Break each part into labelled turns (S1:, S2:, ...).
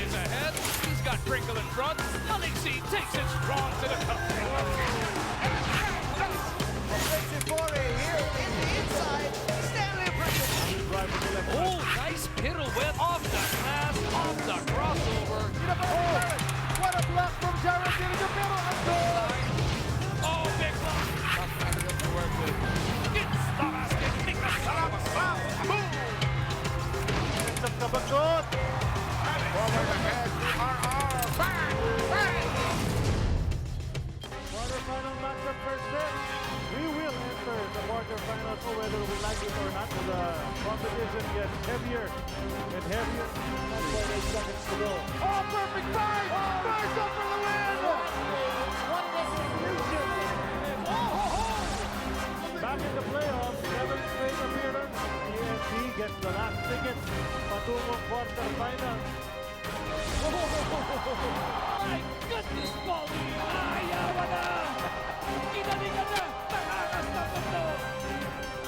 S1: is ahead. He's got Crinkle in front. Alexi takes it strong to the cup.
S2: Here in the inside, Stanley Pringle.
S1: Oh, nice pirouette off the glass, off the crossover.
S2: What a block from Jared Dinigo, pero ang goal!
S1: Oh, big block. That's good to work with. It's the basket. Nick Boom!
S2: It's a kabagot! Forward ahead to RR. Bang! Bang!
S3: Quarterfinal matchup first set. We will enter the quarterfinals, so whether we like it or not, the competition gets heavier and heavier. 1.8 seconds to go.
S2: Oh, perfect five! First up for the win!
S3: What execution! Back in the playoffs, 7th straight appearance. TNT gets the last ticket patungong quarterfinal.
S1: My goodness, Paulie! Ayaw na! Kinalingan na! Takangas na mundo!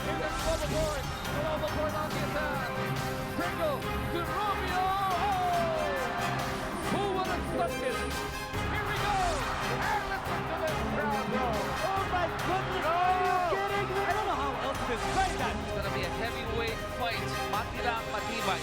S1: Here comes overboard! Overboard on the attack! Pringle to Romeo! Oh! Who would have thought it? Here we go! And listen to this crowd go!
S3: Oh my goodness, are you kidding me?
S1: I don't know how else to describe that. It's gonna be a heavyweight fight. Matirang matibay.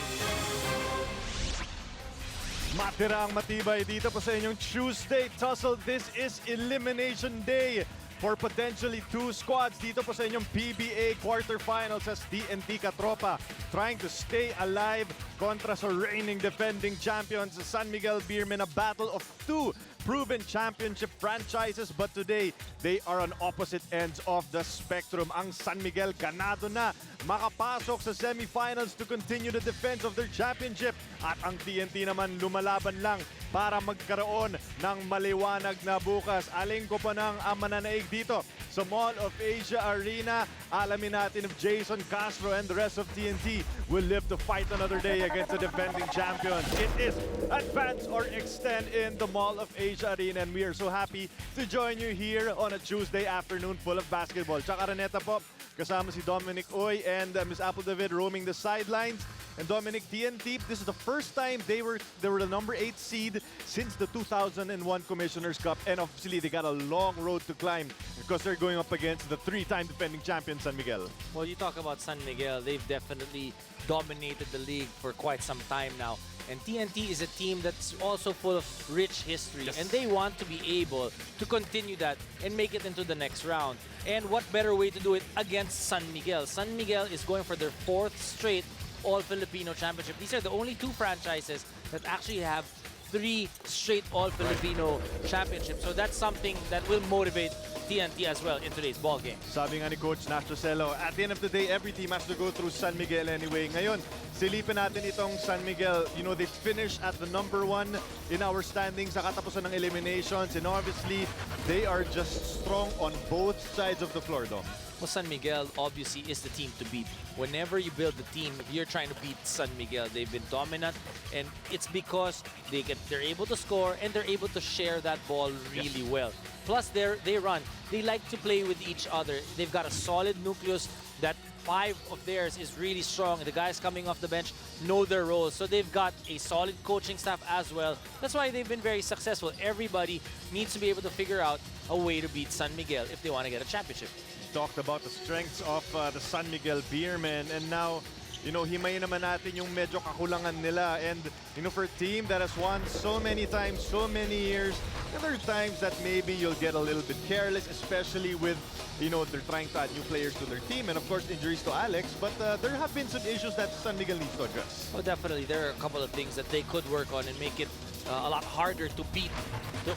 S4: Matirang matibay dito po sa inyong Tuesday tussle. This is Elimination Day for potentially 2 squads dito po sa inyong PBA Quarterfinals as TNT Katropa trying to stay alive kontra sa reigning defending champions San Miguel Beermen. A battle of 2 proven championship franchises, but today they are on opposite ends of the spectrum. Ang San Miguel ganado na makapasok sa semifinals to continue the defense of their championship, at ang TNT naman lumalaban lang para magkaroon ng maliwanag na bukas. Aling ko pa ng mananaig dito sa Mall of Asia Arena. Alamin natin if Jason Castro and the rest of TNT will live to fight another day against the defending champions. It is Advance or Extend in the Mall of Asia Arena, and we are so happy to join you here on a Tuesday afternoon full of basketball. Tsaka Araneta po, kasama si Dominic Oy and Miss Apple David roaming the sidelines. And Dominic, TNT, this is the first time they were the number 8 seed since the 2001 Commissioner's Cup, and obviously they got a long road to climb because they're going up against the 3-time defending champion San Miguel.
S5: Well, you talk about San Miguel, they've definitely dominated the league for quite some time now. And TNT is a team that's also full of rich history, and they want to be able to continue that and make it into the next round. And what better way to do it against San Miguel? San Miguel is going for their 4th straight all-Filipino championship. These are the only 2 franchises that actually have 3 straight all-Filipino championships. So that's something that will motivate TNT as well in today's ball game.
S4: Sabi nga ni Coach Nacho Celo, at the end of the day, every team has to go through San Miguel anyway. Ngayon, silipin natin itong San Miguel. You know, they finished at the number 1 in our standings sa katapusan ng eliminations, and obviously, they are just strong on both sides of the floor, Dom.
S5: Well, San Miguel obviously is the team to beat. Whenever you build the team, if you're trying to beat San Miguel, they've been dominant, and it's because they're able to score and they're able to share that ball really well. Plus, they like to play with each other. They've got a solid nucleus. That 5 of theirs is really strong. The guys coming off the bench know their roles, so they've got a solid coaching staff as well. That's why they've been very successful. Everybody needs to be able to figure out a way to beat San Miguel if they want to get a championship.
S4: Talked about the strengths of the San Miguel Beermen, and now, you know, himay naman natin yung medyo kakulangan nila. And, you know, for a team that has won so many times, so many years, there are times that maybe you'll get a little bit careless, especially with, you know, they're trying to add new players to their team, and of course injuries to Alex, but there have been some issues that San Miguel needs to address.
S5: Oh, definitely. There are a couple of things that they could work on and make it a lot harder to beat,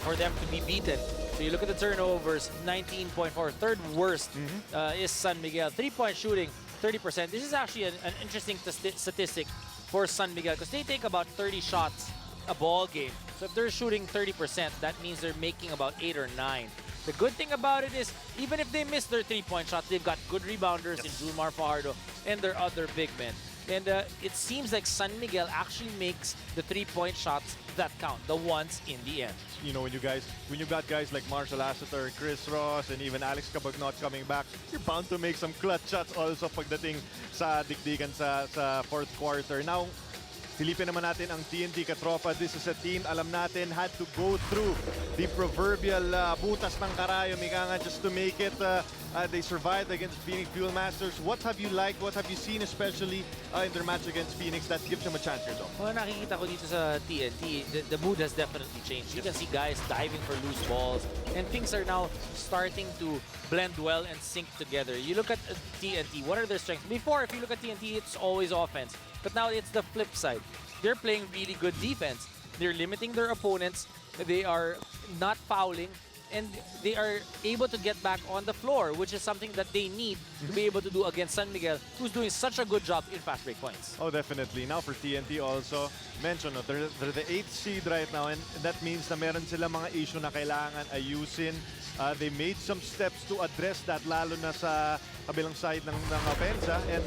S5: for them to be beaten. So you look at the turnovers, 19.4, 3rd worst is San Miguel. 3-point shooting, 30%. This is actually an interesting statistic for San Miguel because they take about 30 shots a ball game. So if they're shooting 30%, that means they're making about 8 or 9. The good thing about it is, even if they miss their 3-point shots, they've got good rebounders in Julmar Fajardo and their other big men. And it seems like San Miguel actually makes the 3-point shots that count, the ones in the end.
S4: You know, when you got guys like Marshall Asseter, Chris Ross, and even Alex Cabagnot coming back, you're bound to make some clutch shots also pagdating sa dikdikan sa 4th quarter. Now, Silipin naman natin ang TNT Katropa. This is a team, alam natin, had to go through the proverbial butas ng karayo, Mika nga, just to make it. They survived against Phoenix Fuel Masters. What have you liked? What have you seen, especially in their match against Phoenix, that gives them a chance here, though?
S5: Well, nakikita ko dito sa TNT, the mood has definitely changed. You can see guys diving for loose balls, and things are now starting to blend well and sync together. You look at TNT, what are their strengths? Before, if you look at TNT, it's always offense. But now it's the flip side. They're playing really good defense. They're limiting their opponents. They are not fouling. And they are able to get back on the floor, which is something that they need to be able to do against San Miguel, who's doing such a good job in fast break points.
S4: Oh, definitely. Now for TNT also, mention, no, they're the 8th seed right now, and that means na meron sila mga issue na kailangan ayusin. They made some steps to address that, lalo na sa kabilang side ng opensa. And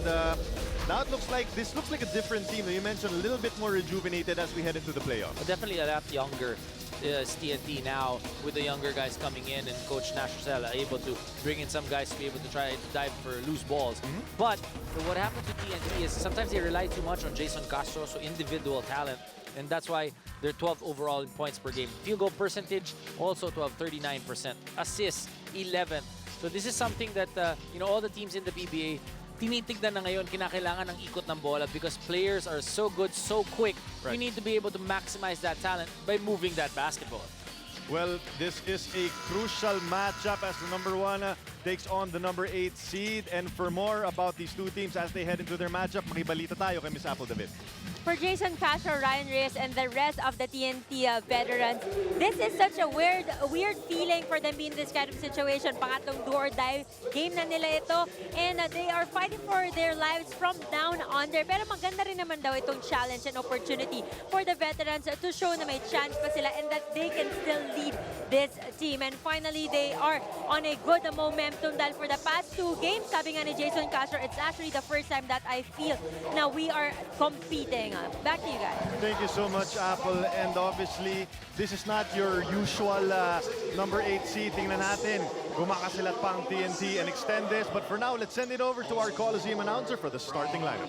S4: now it looks like, this looks like a different team. You mentioned a little bit more rejuvenated as we head into the playoffs.
S5: Definitely a lot younger is TNT now, with the younger guys coming in, and Coach Nash Rosella able to bring in some guys to be able to try to dive for loose balls. But what happened to TNT is sometimes they rely too much on Jason Castro, so individual talent. And that's why they're 12th overall in points per game. Field goal percentage, also 39%. Assists, 11th. So this is something that, all the teams in the PBA, tinitignan na ngayon, kinakailangan ng ikot ng bola because players are so good, so quick.
S4: Right.
S5: You need to be able to maximize that talent by moving that basketball.
S4: Well, this is a crucial matchup as the number 1 takes on the number 8 seed. And for more about these two teams as they head into their matchup, makibalita tayo kay Miss Apple David.
S6: For Jason Castro, Ryan Reyes, and the rest of the TNT veterans, this is such a weird feeling for them being in this kind of situation. Pangatlong do or die game na nila ito. And they are fighting for their lives from down under. Pero maganda rin naman daw itong challenge and opportunity for the veterans to show na may chance pa sila and that they can still lead this team. And finally, they are on a good momentum dahil for the past 2 games, sabi nga ni Jason Castro, it's actually the first time that I feel na we are competing. Back to you guys.
S4: Thank you so much, Apple. And obviously, this is not your usual number 8 seed. Tingnan natin, gumakasalat pa ang TNT and extend this. But for now, let's send it over to our Coliseum announcer for the starting lineup.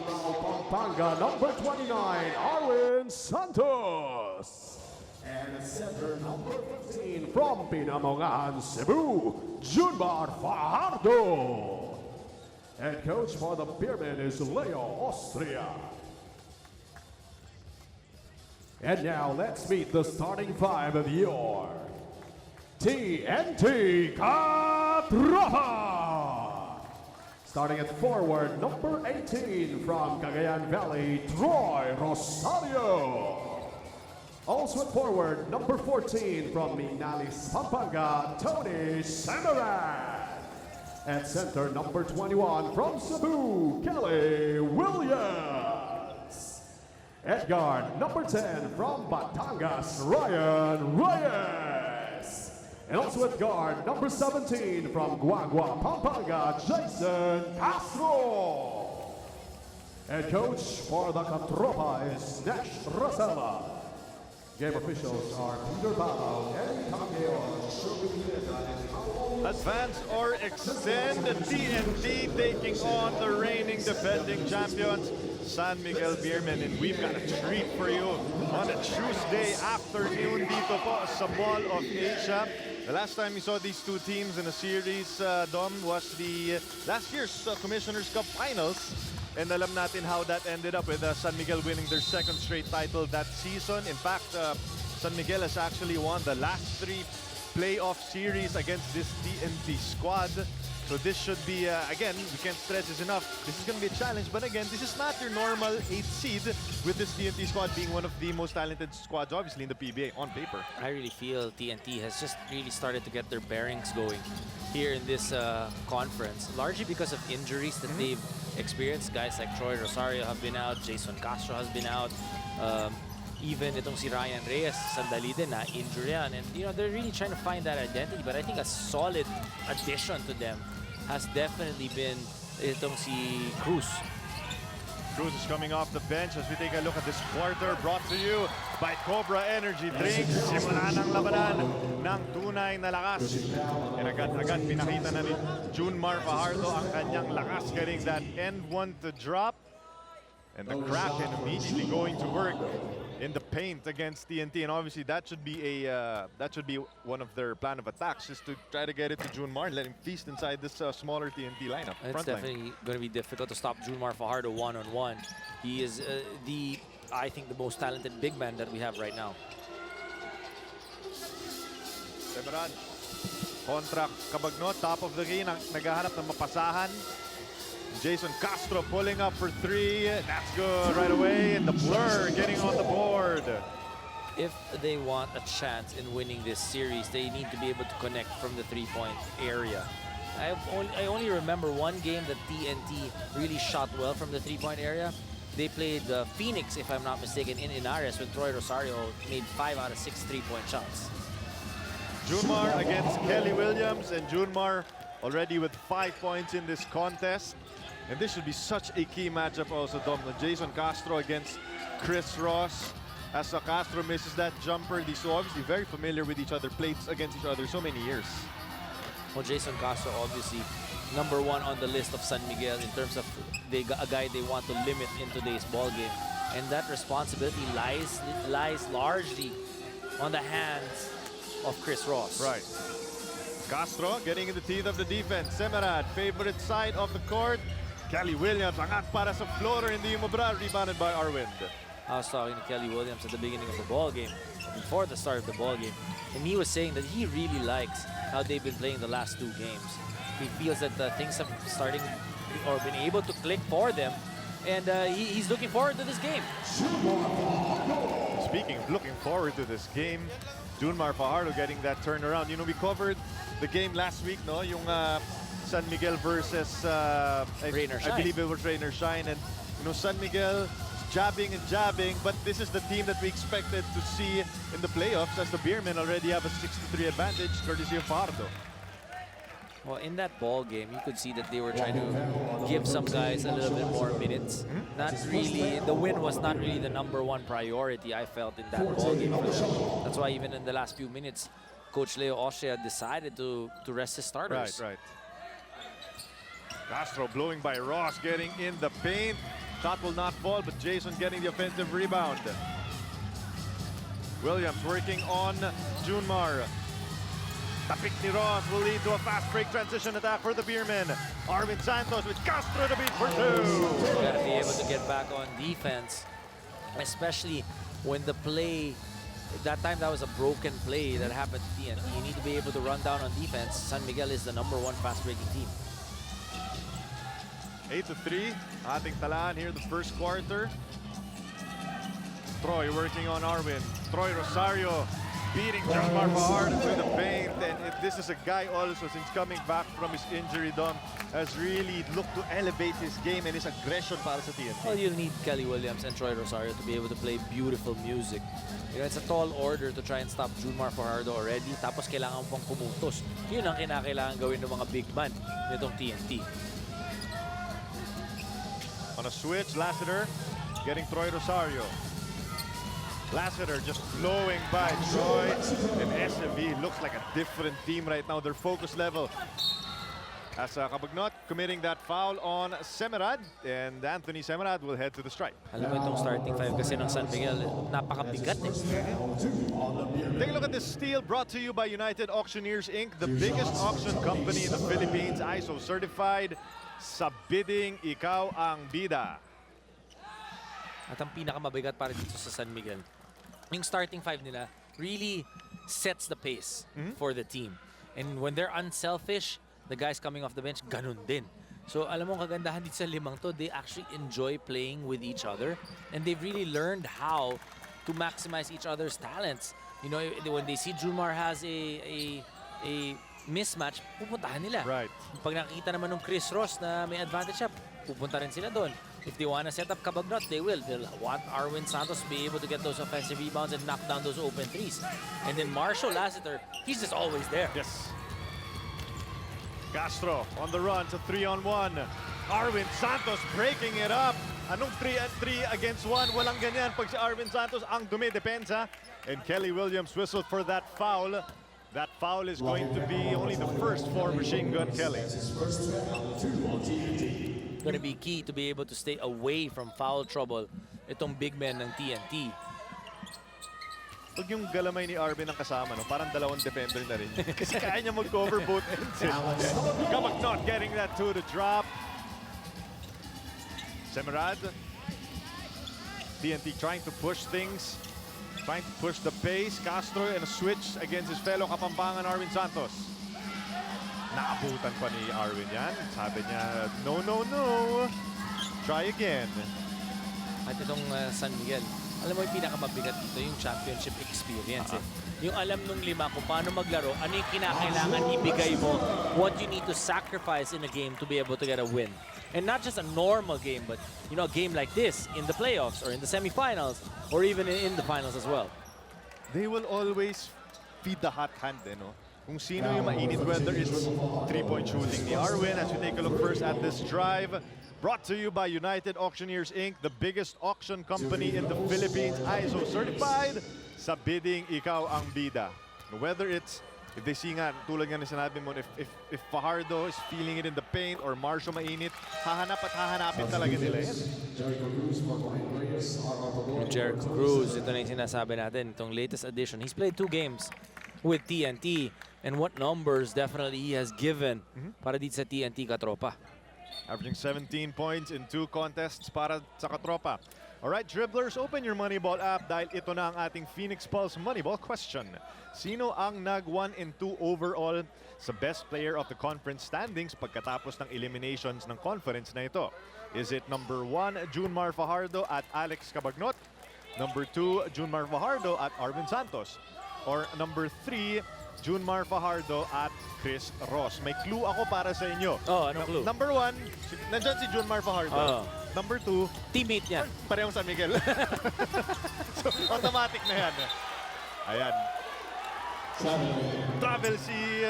S7: Pampanga, number 29, Arwin Santos. And center, number 15, from Pinamongan, Cebu, Junmar Fajardo. And coach for the Pyramid is Leo Austria. And now let's meet the starting 5 of your TNT Katropa. Starting at forward, number 18 from Cagayan Valley, Troy Rosario. Also at forward, number 14 from Minalis, Pampanga, Tony Samaran. At center, number 21 from Cebu, Kelly Williams. At guard, number 10 from Batangas, Ryan Reyes. And also at guard, number 17 from Guagua, Pampanga, Jason Castro. And coach for the Katropa is Nash Rosella. Game officials are Peter Balo and Takeo.
S4: Advance or extend, TNT taking on the reigning defending champions, San Miguel Beermen. And we've got a treat for you on a Tuesday afternoon dito po sa Mall of Asia. The last time we saw these two teams in a series, Dom, was the last year's Commissioner's Cup Finals. And alam natin how that ended up with San Miguel winning their 2nd straight title that season. In fact, San Miguel has actually won the last 3 playoff series against this TNT squad. So this should be, again, we can't stress this enough. This is going to be a challenge. But again, this is not your normal 8th seed, with this TNT squad being one of the most talented squads, obviously, in the PBA on paper.
S5: I really feel TNT has just really started to get their bearings going here in this conference, largely because of injuries that they've experienced. Guys like Troy Rosario have been out, Jason Castro has been out, even itong si Ryan Reyes, sandali din na injury yan. And they're really trying to find that identity, but I think a solid addition to them has definitely been itong si Cruz.
S4: Cruz is coming off the bench as we take a look at this quarter, brought to you by Cobra Energy Drinks. Simula ng labanan ng tunay na lakas. And agad-agad pinakita na ni Junmar Fajardo ang kanyang lakas, getting that end one to drop. And the Kraken immediately going to work in the paint against TNT, and obviously that should be one of their plan of attacks, is to try to get it to Junmar and let him feast inside this smaller TNT lineup.
S5: It's definitely going to be difficult to stop Junmar Fajardo one-on-one. He is I think, the most talented big man that we have right now.
S4: Semerad kontra Cabagnot, top of the key, naghahanap ng mapasahan. Jason Castro pulling up for three. That's good right away. And the Blur getting on the board.
S5: If they want a chance in winning this series, they need to be able to connect from the three-point area. I only remember one game that TNT really shot well from the three-point area. They played Phoenix, if I'm not mistaken, in Inares when Troy Rosario made 5 out of 6 three-point shots.
S4: Junmar against Kelly Williams, and Junmar already with 5 points in this contest. And this should be such a key matchup also, Dom. Jason Castro against Chris Ross. As Castro misses that jumper, these two obviously very familiar with each other, played against each other so many years.
S5: Well, Jason Castro obviously #1 on the list of San Miguel in terms of a guy they want to limit in today's ball game. And that responsibility lies largely on the hands of Chris Ross.
S4: Right. Castro getting in the teeth of the defense. Semerad, favorite side of the court. Kelly Williams, angat para sa floater, hindi umubra, rebounded by Arwind.
S5: I was talking to Kelly Williams at the beginning of the ball game, before the start of the ball game, and he was saying that he really likes how they've been playing the last 2 games. He feels that things have starting or been able to click for them, and he's looking forward to this game.
S4: Speaking of looking forward to this game, Junmar Fajardo getting that turnaround. You know, we covered the game last week, no? Yung San Miguel versus I believe it was Rainer Shine, and you know, San Miguel jabbing and jabbing, but this is the team that we expected to see in the playoffs, as the Beermen already have a 6-3 advantage courtesy of Fajardo.
S5: Well, in that ball game, you could see that they were trying to give some guys a little bit more minutes. Not really, the win was not really the #1 priority, I felt, in that ball game. That's why even in the last few minutes, Coach Leo Austria decided to rest his starters.
S4: Right. Castro blowing by Ross, getting in the paint. Shot will not fall, but Jason getting the offensive rebound. Williams working on Junmar. Tapik ni Ross will lead to a fast break transition attack for the Beermen. Arvin Santos with Castro to beat for 2.
S5: You gotta be able to get back on defense, especially when the play, that time that was a broken play that happened to TNT. You need to be able to run down on defense. San Miguel is the #1 fast breaking team.
S4: 8-3, ating talaan here the first quarter. Troy working on Arvin. Troy Rosario beating Junmar Fajardo through the paint. And this is a guy also, since coming back from his injury, Dom, has really looked to elevate his game and his aggression para sa TNT.
S5: Well, you'll need Kelly Williams and Troy Rosario to be able to play beautiful music. You know, it's a tall order to try and stop Junmar Fajardo already. Tapos kailangan pang pumutos. Yun ang kinakailangan gawin ng mga big man nitong TNT.
S4: On a switch, Lassiter getting Troy Rosario. Lassiter just blowing by Troy, and SMB looks like a different team right now. Their focus level. As Cabagnot committing that foul on Semerad, and Anthony Semerad will head to the stripe.
S5: Alam mo itong starting 5 kasi ng San Miguel, napakabigat eh.
S4: Take a look at this steal brought to you by United Auctioneers Inc., the biggest auction company in the Philippines, ISO certified. Sa bidding, ikaw ang bida.
S5: At ang pinakamabigat para dito sa San Miguel, yung starting 5 nila really sets the pace for the team. And when they're unselfish, the guys coming off the bench, ganun din. So alam mo, kagandahan dito sa 5 to, they actually enjoy playing with each other, and they've really learned how to maximize each other's talents. You know, when they see Junmar has a mismatch, pupuntahan nila.
S4: Right.
S5: Pag nakikita naman ng Chris Ross na may advantage siya, pupunta rin sila doon. If they want to set up Cabagnot, they will. They'll want Arvin Santos to be able to get those offensive rebounds and knock down those open threes. And then Marshall Lassiter, he's just always there.
S4: Yes. Castro on the run to 3-on-1. Arvin Santos breaking it up. Anong 3-3 against 1? Walang ganyan pag si Arvin Santos ang dumidepensa. And Kelly Williams whistled for that foul. That foul is going to be only the first for Machine Gun Kelly.
S5: going to be key to be able to stay away from foul trouble itong big men ng TNT.
S4: Pag yung galamay ni Arvin ang kasama, no, parang dalawang defender na rin. Kasi kaya niya mag-cover both ends. Kabak not getting that two to drop. Semerad. TNT trying to push things. Trying to push the pace. Castro and a switch against his fellow Kapampangan Arvin Santos. Naabutan pa ni Arvin yan. Sabi niya, no, no, no. Try again.
S5: At itong San Miguel, alam mo yung pinakamabigat dito, yung championship experience. Yung alam nung lima kung paano maglaro, ano yung kinakailangan ibigay mo, what you need to sacrifice in a game to be able to get a win. And not just a normal game, but you know, a game like this in the playoffs or in the semifinals or even in the finals as well.
S4: They will always feed the hot hand, eh, no? Kung sino yung mainit, whether it's three-point shooting ni Arvin. As we take a look first at this drive, brought to you by United Auctioneers Inc., the biggest auction company in the Philippines, ISO certified. Sa bidding, ikaw ang bida. Whether it's, if they see nga, tulad nga na sinabi mo, if Fajardo is feeling it in the paint or Marcio mainit, hahanap at hahanapin talaga nila yan.
S5: Jericho Cruz, ito na yung sinasabi natin, itong latest addition. He's played 2 games with TNT, and what numbers definitely he has given para dito sa TNT katropa.
S4: Averaging 17 points in 2 contests para sa katropa. Alright, dribblers, open your Moneyball app dahil ito na ang ating Phoenix Pulse Moneyball question. Sino ang nag-1 and 2 overall sa best player of the conference standings pagkatapos ng eliminations ng conference na ito? Is it number 1, Junmar Fajardo at Alex Cabagnot? Number 2, Junmar Fajardo at Arvin Santos? Or number 3, Junmar Fajardo at Chris Ross? May clue ako para sa inyo.
S5: Oh, anong clue?
S4: Number 1, nandyan si Junmar Fajardo. Number 2,
S5: teammate niya.
S4: parehong San Miguel. So, automatic na yan. Ayan. Travel si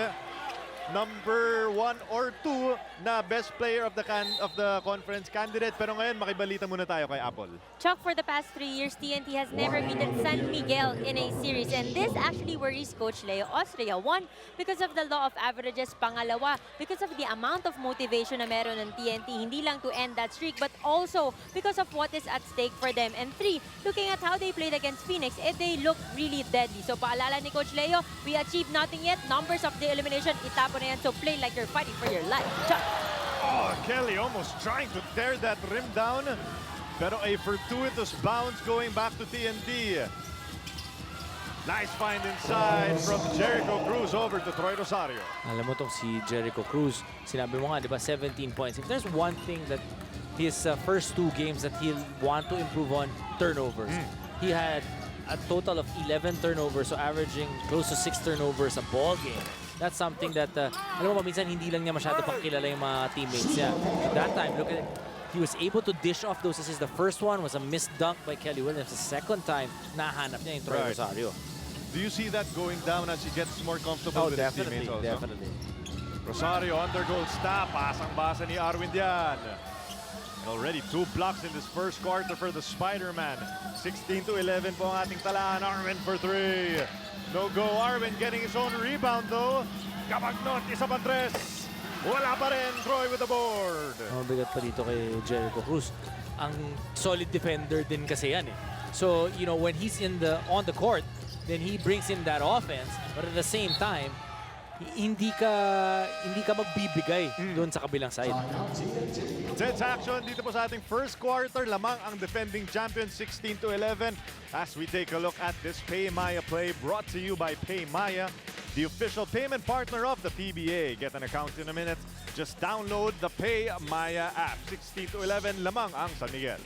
S4: number 1 or 2 na best player of the conference candidate. Pero ngayon, makibalita muna tayo kay Apple.
S6: Chuck, for the past 3 years, TNT has never beaten San Miguel in a series. And this actually worries Coach Leo Austria. 1, because of the law of averages. Pangalawa, because of the amount of motivation na meron ng TNT. Hindi lang to end that streak, but also because of what is at stake for them. And 3, looking at how they played against Phoenix, they look really deadly. So paalala ni Coach Leo, we achieved nothing yet. Numbers of the elimination, itapon na yan. So play like you're fighting for your life. Chuck.
S4: Oh, Kelly almost trying to tear that rim down. Pero a fortuitous bounce going back to TNT. Nice find inside from Jericho Cruz over to Troy Rosario.
S5: Alam mo tong si Jericho Cruz, sinabi mo nga, di ba, 17 points. If there's one thing that his first 2 games that he'll want to improve on, turnovers. He had a total of 11 turnovers, so averaging close to 6 turnovers a ball game. That's something that, alam mo ba, minsan hindi lang niya masyado pakilala yung mga teammates niya. That time, look at it. He was able to dish off those assists. The first one was a missed dunk by Kelly Williams. The second time, nahanap niya yung Troy Rosario.
S4: Do you see that going down as he gets more comfortable with his teammates also?
S5: Definitely.
S4: Rosario under goal stop. Pasang-basa ni Arvin Dian. Already 2 blocks in this first quarter for the Spider-Man. 16-11 po ang ating talaan. Arvin for 3. No go. Arvin getting his own rebound though. Cabagnot, isa pa 3. Wala pa rin. Troy with the board.
S5: Mabigat pa dito kay Jericho Cruz. Ang solid defender din kasi yan eh. So, you know, when he's on the court, then he brings in that offense. But at the same time, hindi ka magbibigay doon sa kabilang side.
S4: Tense action dito po sa ating first quarter. Lamang ang defending champion 16-11 as we take a look at this Pay Maya play brought to you by Pay Maya, the official payment partner of the PBA. Get an account in a minute. Just download the Pay Maya app. 16-11 lamang ang San Miguel.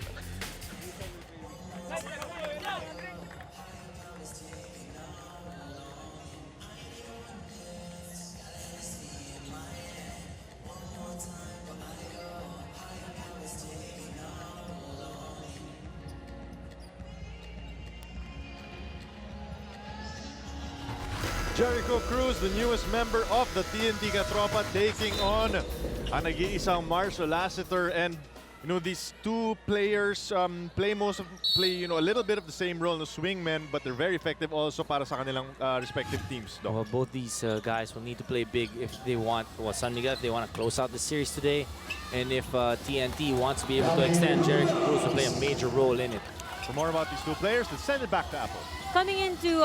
S4: Jericho Cruz, the newest member of the TNT Katropa, taking on ang nag-iisang Marcio Lassiter. And you know, these two players play a little bit of the same role no swingmen, but they're very effective also para sa kanilang respective teams. Doc.
S5: Well, both these guys will need to play big if they want, well, San Miguel, if they want to close out the series today, and if TNT wants to be able to extend, Jericho Cruz will play a major role in it.
S4: For more about these two players, let's send it back to Apple.
S6: Coming into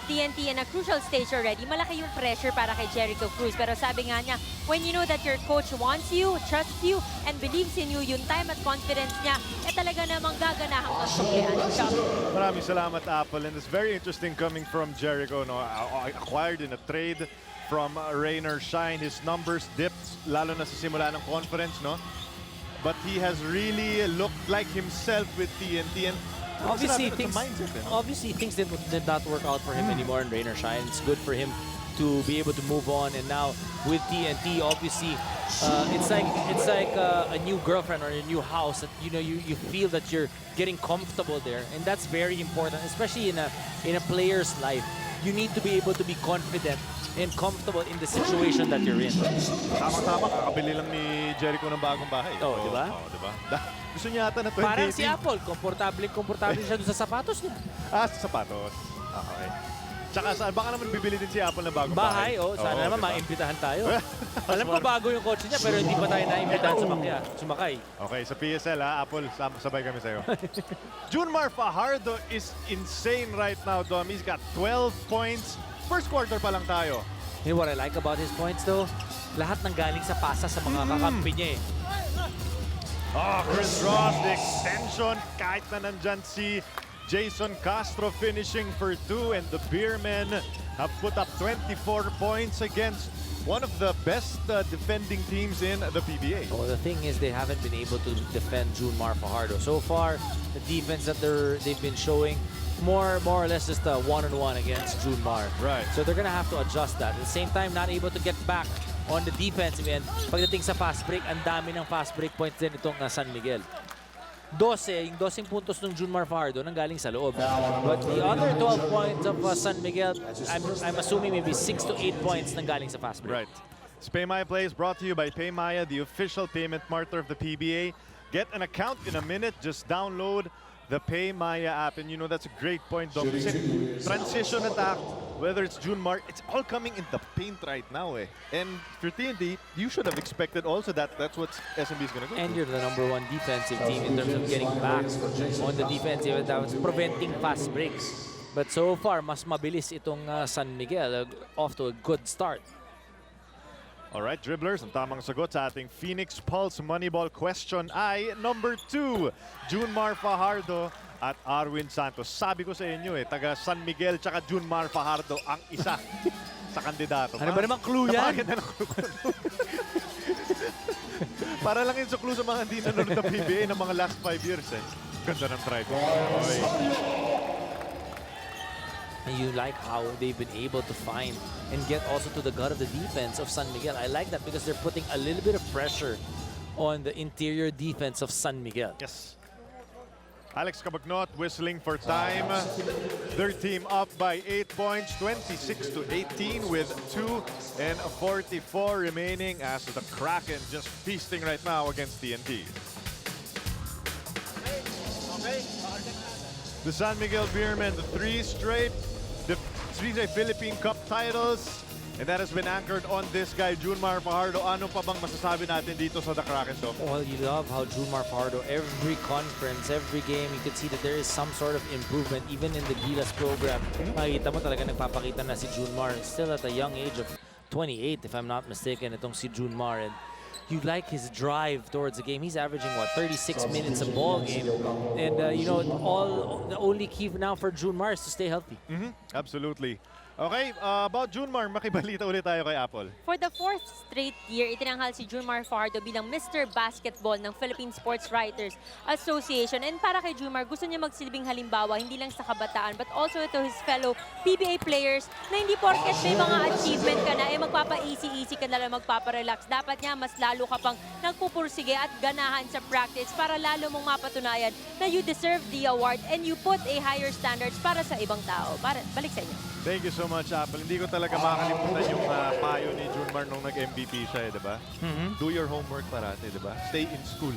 S6: TNT in a crucial stage already, malaki yung pressure para kay Jericho Cruz. Pero sabi nga niya, when you know that your coach wants you, trusts you, and believes in you, yung time at confidence niya, talaga namang gaganahang magsuklian siya.
S4: Maraming salamat, Apple. And it's very interesting coming from Jericho. No? Acquired in a trade from Rainer Shine. His numbers dipped, lalo na sa simula ng conference. No? But he has really looked like himself with TNT. And
S5: obviously, things did not work out for him anymore in Rainer Shine. It's good for him to be able to move on, and now with TNT, obviously, it's like a new girlfriend or a new house that you feel that you're getting comfortable there, and that's very important, especially in a player's life. You need to be able to be confident and comfortable in the situation that you're in.
S4: Tama-tama, kakabili lang ni Jericho ng bagong bahay.
S5: Oh, di ba?
S4: Oh, di ba? Gusto niya ata na 2018.
S5: Parang si Apple, komportable siya doon sa sapatos niya.
S4: Sa sapatos. Okay. Tsaka saan, baka naman bibili din si Apple ng bagong bahay.
S5: Sana naman
S4: diba?
S5: maimbitahan tayo. Alam ko bago yung kotse niya, pero hindi pa tayo naimbitahan sumakay.
S4: Okay, sa PSL Apple, sabay kami sa'yo. Junmar Fajardo is insane right now, Dom. He's got 12 points. First quarter pa lang tayo.
S5: You know what I like about his points though? Lahat ng galing sa pasa sa mga kakampi niya eh.
S4: Chris Ross, the extension. Kahit na nandyan si Jason Castro finishing for 2, and the Beermen have put up 24 points against one of the best defending teams in the PBA.
S5: Well, the thing is they haven't been able to defend Junmar Fajardo. So far, the defense that they've been showing, more or less just a one-on-one against Junmar.
S4: Right.
S5: So they're gonna have to adjust that. At the same time, not able to get back on the defensive end. Pagdating sa fast break, ang dami ng fast break points din itong San Miguel. 12 puntos ng Junmar Fajardo nanggaling sa loob. But the other 12 points of San Miguel, I'm assuming maybe 6 to 8 points nanggaling sa fast break.
S4: Right. This Paymaya Play is brought to you by Paymaya, the official payment partner of the PBA. Get an account in a minute. Just download the Paymaya app. And you know, that's a great point, Dom. Kasi transition attack, whether it's Junmar, it's all coming in the paint right now. And for TNT, you should have expected also that that's what SMB is going to go.
S5: And you're the #1 defensive team in terms of getting back on the defensive. That was preventing fast breaks. But so far, mas mabilis itong San Miguel. Off to a good start.
S4: All right, dribblers, ang tamang sagot sa ating Phoenix Pulse Moneyball question ay number 2, Junmar Fajardo at Arwin Santos. Sabi ko sa inyo taga San Miguel tsaka Junmar Fajardo ang isa sa kandidato.
S5: Ano ba namang clue yan?
S4: Para lang yun sa clue sa mga hindi nanonood ng PBA ng mga last 5 years. Ganda ng try.
S5: And you like how they've been able to find and get also to the gut of the defense of San Miguel. I like that because they're putting a little bit of pressure on the interior defense of San Miguel.
S4: Yes. Alex Cabagnot whistling for time. Their team up by 8 points, 26 to 18 with 2:44 remaining as the Kraken just feasting right now against TNT. The San Miguel Beermen, the three straight Philippine Cup titles, and that has been anchored on this guy, Junmar Fajardo. Ano pa bang masasabi natin dito sa The Kraken, Dom?
S5: Well, you love how Junmar Fajardo, every conference, every game, you can see that there is some sort of improvement, even in the Gilas program. Makikita mo talaga nagpapakita na si Junmar, still at a young age of 28, if I'm not mistaken, itong si Junmar. And you like his drive towards the game. He's averaging, 36 minutes a ball game. And, the only key now for Junmar is to stay healthy.
S4: Absolutely. Okay, about Junmar, makibalita ulit tayo kay Apple.
S6: For the 4th straight year, itinanghal si Junmar Fajardo bilang Mr. Basketball ng Philippine Sports Writers Association. And para kay Junmar, gusto niya magsilbing halimbawa, hindi lang sa kabataan, but also to his fellow PBA players na hindi porket may mga achievement ka na, magpapa-easy-easy ka na lang, magpapa-relax. Dapat nga, mas lalo ka pang nagpupursige at ganahan sa practice para lalo mong mapatunayan na you deserve the award and you put a higher standards para sa ibang tao. Balik sa inyo.
S4: Thank you so much, Apple. Hindi ko talaga makakalimutan yung payo ni Junmar nung nag-MVP siya, di ba? Do your homework parati, di ba? Stay in school.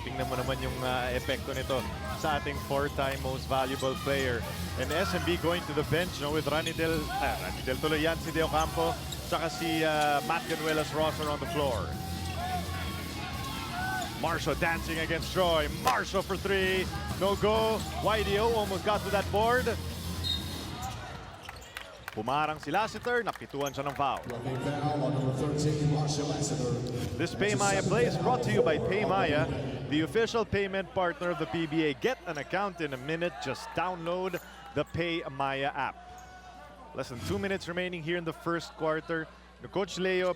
S4: Tingnan mo naman yung epekto nito sa ating 4-time most valuable player. And SMB going to the bench with Ranidel tuloy yan, si De Ocampo, saka si Matt Ganuelas-Rosser on the floor. Marshall dancing against Troy. Marshall for 3. No go. YDO almost got to that board. Pumarang si Lassiter, napituan siya ng foul. This Paymaya play is brought to you by Paymaya, the official payment partner of the PBA. Get an account in a minute. Just download the Paymaya app. Less than 2 minutes remaining here in the first quarter. Coach Leo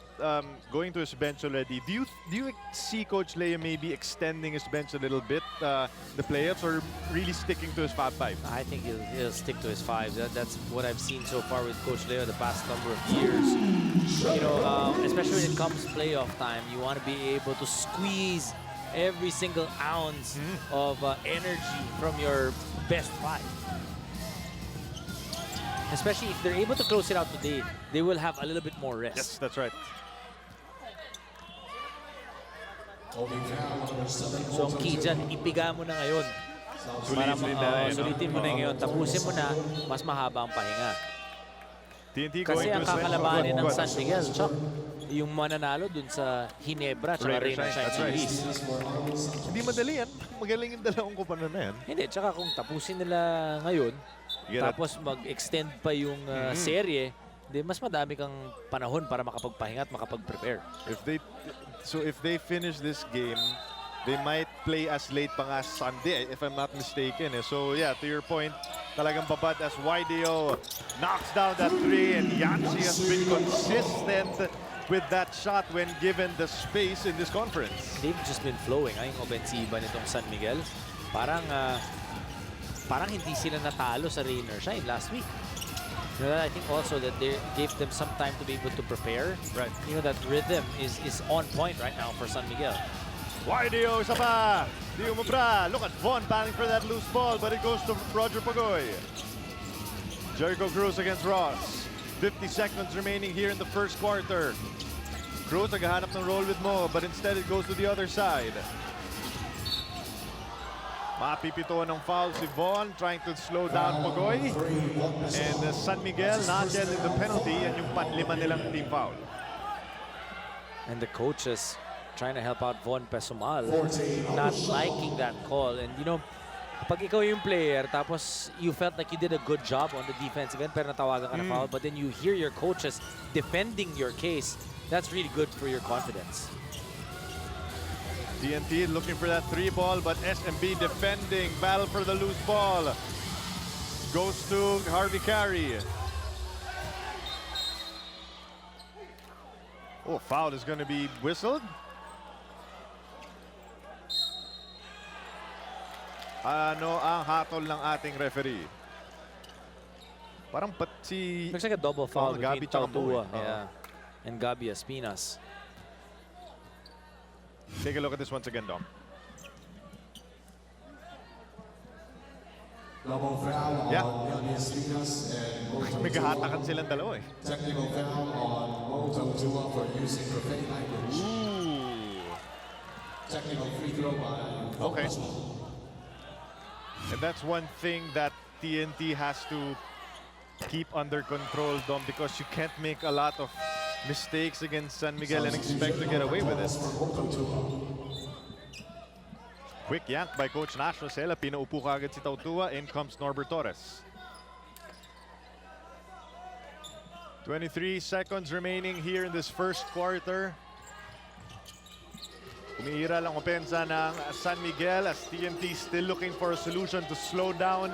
S4: going to his bench already. Do you see Coach Leo maybe extending his bench a little bit, the playoffs, or really sticking to his Fab 5?
S5: I think he'll stick to his 5. That's what I've seen so far with Coach Leo the past number of years. You know, especially when it comes playoff time, you want to be able to squeeze every single ounce of energy from your best 5. Especially if they're able to close it out today, they will have a little bit more rest.
S4: Yes, that's right.
S5: So ang key dyan, ipiga mo na ngayon. Sulitin mo na ngayon. Tapusin mo na, mas mahaba ang pahinga.
S4: TNT
S5: Kasi
S4: going
S5: ang
S4: to his bench.
S5: kakalabanin ng San Miguel, Chuck, yung mananalo dun sa Ginebra at Reina Shine
S4: That's right.
S5: Series.
S4: Hindi madali yan. Magaling yung dalawang kumpanan na yan.
S5: Hindi, tsaka kung tapusin nila ngayon, tapos mag-extend pa yung serye, di mas madami kang panahon para makapagpahinga at makapag-prepare.
S4: If they finish this game, they might play as late pa nga Sunday, if I'm not mistaken. So yeah, to your point, talagang babad as YDO knocks down that 3, and Yancy has been consistent with that shot when given the space in this conference.
S5: They've just been flowing. Ay, yung obensiba nitong San Miguel, parang hindi sila natalo sa rain or shine last week. You know, I think also that they gave them some time to be able to prepare.
S4: Right.
S5: You know, that rhythm is on point right now for San Miguel.
S4: YDO, isa pa. Di umubra. Look at Von battling for that loose ball, but it goes to Roger Pagoy. Jericho Cruz against Ross. 50 seconds remaining here in the first quarter. Cruz naghahanap ng roll with Mo, but instead it goes to the other side. Mapipituan ng foul si Von, trying to slow down Pagoy. And San Miguel not yet in the penalty, and yung panlima nilang team foul.
S5: And the coaches trying to help out Von Pesumal, not liking that call. And you know, pag ikaw yung player, tapos you felt like you did a good job on the defensive end, pero natawagan ka na foul, but then you hear your coaches defending your case, that's really good for your confidence.
S4: TNT looking for that 3 ball, but SMB defending. Battle for the loose ball. Goes to Harvey Carey. Oh, foul is going to be whistled. Ano ang hatol ng ating referee? Parang si...
S5: Looks like a double foul
S4: Gabi
S5: between
S4: tsaka Mo,
S5: Tautua and Gabi Espinas.
S4: Take a look at this once again, Dom.
S7: Double foul
S4: Yeah.
S7: on Yanni Espinas and
S4: May kahatakan silang dalawa eh.
S7: technical foul on Tautua for using profane language.
S4: Ooh.
S7: Technical free throw by
S4: Okay. And that's one thing that TNT has to keep under control, Dom, because you can't make a lot of mistakes against San Miguel and expect to get away with it. Quick yank by Coach Nash Rosella. Pinaupo kaagad si Tautua. In comes Norbert Torres. 23 seconds remaining here in this first quarter. Umiira lang opensa ng San Miguel as TNT still looking for a solution to slow down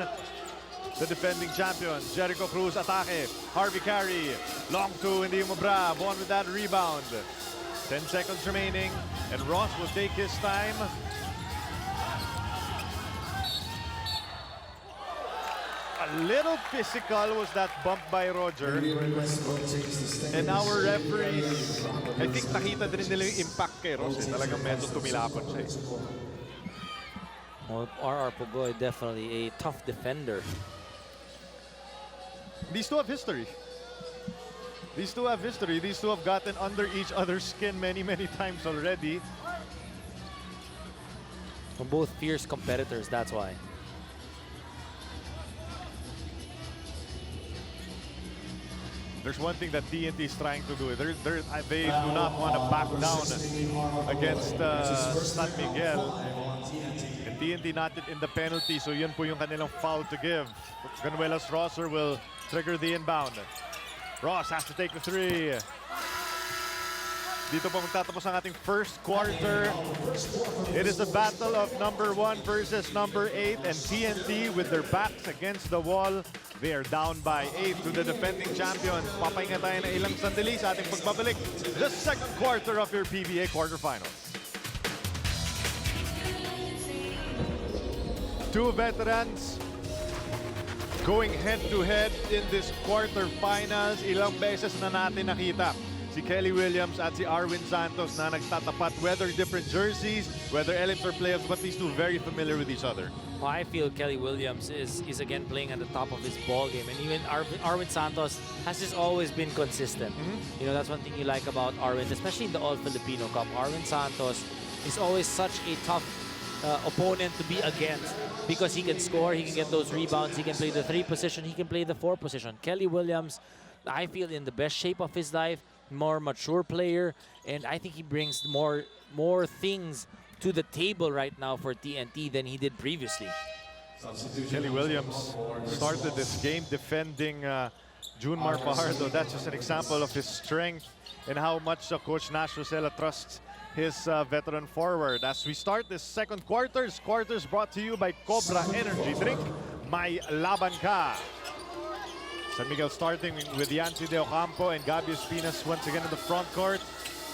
S4: the defending champion. Jericho Cruz atake. Harvey Carey. Long 2, hindi umabra. Bon with that rebound. 10 seconds remaining. And Ross will take his time. A little physical was that bump by Roger. And our referees, I think nakita din nila yung impact kay Ross. Talagang medyo tumilapon siya.
S5: Well, R.R. Pagoy, definitely a tough defender.
S4: These two have history. These two have history. These two have gotten under each other's skin many, many times already.
S5: From both fierce competitors, that's why.
S4: There's one thing that TNT is trying to do. They do not want to back down against San Miguel. And TNT not in the penalty, so yun po yung kanilang foul to give. Ganuelas Rosser will trigger the inbound. Ross has to take the three. Dito po magtatapos ang ating first quarter. It is a battle of number 1 versus number 8, and TNT with their backs against the wall. They are down by 8 to the defending champions. Papahinga tayo ng ilang sandali sa ating pagbabalik. The second quarter of your PBA quarterfinals. Two veterans going head-to-head in this quarterfinals. Ilang beses na natin nakita si Kelly Williams at si Arwin Santos na nagtatapat, whether different jerseys, whether elements or players, but these two very familiar with each other.
S5: Well, I feel Kelly Williams is again playing at the top of his ball game, and even Arwin Santos has just always been consistent. You know, that's one thing you like about Arwin, especially in the all-Filipino Cup. Arwin Santos is always such a tough opponent to be against because he can score, he can get those rebounds, he can play the 3 position, he can play the 4 position. Kelly Williams, I feel in the best shape of his life, more mature player, and I think he brings more things to the table right now for TNT than he did previously.
S4: Kelly Williams started this game defending Junmar Fajardo. That's just an example of his strength and how much Coach Nash Rosella trusts his veteran forward. As we start this second quarters brought to you by Cobra Energy Drink. May laban ka. San Miguel starting with Yancy De Ocampo and Gabby Espinas once again in the front court.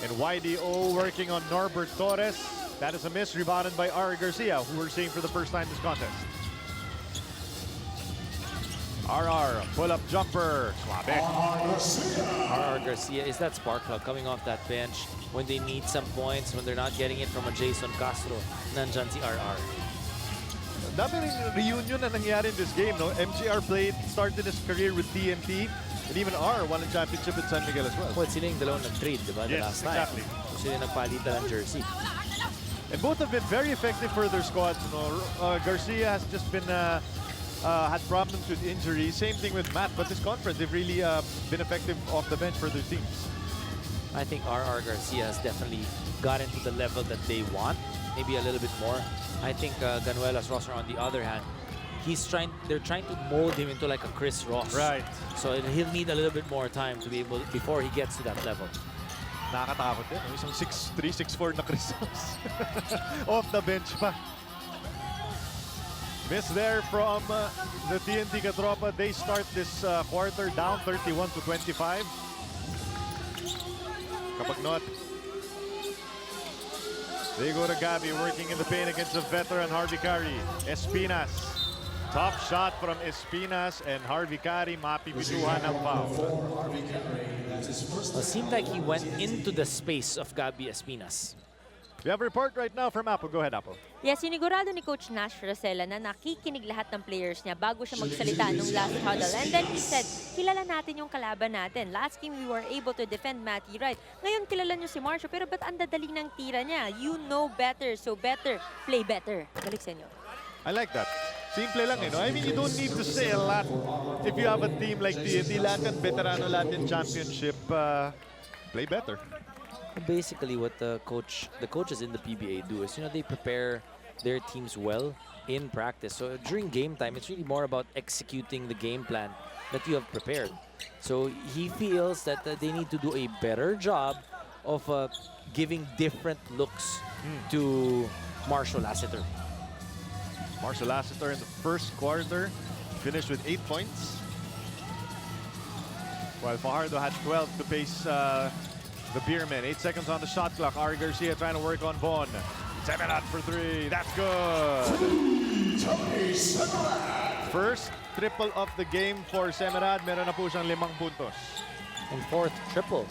S4: And YDO working on Norbert Torres. That is a miss, rebounded by Ari Garcia, who we're seeing for the first time this contest. RR, pull-up jumper. Suave.
S5: RR Garcia is that spark plug coming off that bench when they need some points, when they're not getting it from a Jason Castro. Nandyan si RR.
S4: Dami rin reunion na nangyari in this game, no? MGR started his career with TNT, and even R won a championship with San Miguel as well.
S5: Well, sila yung dalawang nag-trade, di ba? The
S4: Yes,
S5: last time.
S4: exactly.
S5: Sila nagpalitan ng jersey.
S4: And both have been very effective for their squads. You know, Garcia has just been had problems with injury. Same thing with Matt, but this conference they've really been effective off the bench for their teams.
S5: I think RR Garcia has definitely gotten to the level that they want, maybe a little bit more. I think Ganuelas Rosser, on the other hand, they're trying to mold him into like a Chris Ross.
S4: Right.
S5: So he'll need a little bit more time to be able before he gets to that level.
S4: Nakakatakot din. Isang 6'3", 6'4" na Chris Ross. Off the bench pa. Miss there from the TNT Katropa. They start this quarter down 31-25. Kapag not, they go to Gabby working in the paint against the veteran Harvey Carey. Espinas. Top shot from Espinas, and Harvey Carey mapipituhan ng foul.
S5: It seemed like he went into the space of Gabby Espinas.
S4: We have a report right now from Apple. Go ahead, Apple.
S6: Yes, sinigurado ni Coach Nash Rosella na nakikinig lahat ng players niya bago siya magsalita nung last huddle. And then he said, kilala natin yung kalaban natin. Last game, we were able to defend Matty Wright. Ngayon, kilala niyo si Marcio, pero ba't ang dadali ng tira niya? You know better, so better, play better. Balik sa inyo.
S4: I like that. Simple lang, you know? I mean, you don't need to say a lot if you have a team like TNT. Lahat ng veterano Latin Championship, play better.
S5: Basically, what the coaches in the PBA do is, you know, they prepare their teams well in practice. So during game time, it's really more about executing the game plan that you have prepared. So he feels that they need to do a better job of giving different looks to Marshall Lassiter.
S4: Marshall Lassiter in the first quarter finished with 8 points, while Fajardo had 12 to pace the Beermen. 8 seconds on the shot clock. Ari Garcia trying to work on Vaughn. Semerad for 3. That's good. First triple of the game for Semerad. Meron na po siyang 5 puntos.
S5: And fourth triple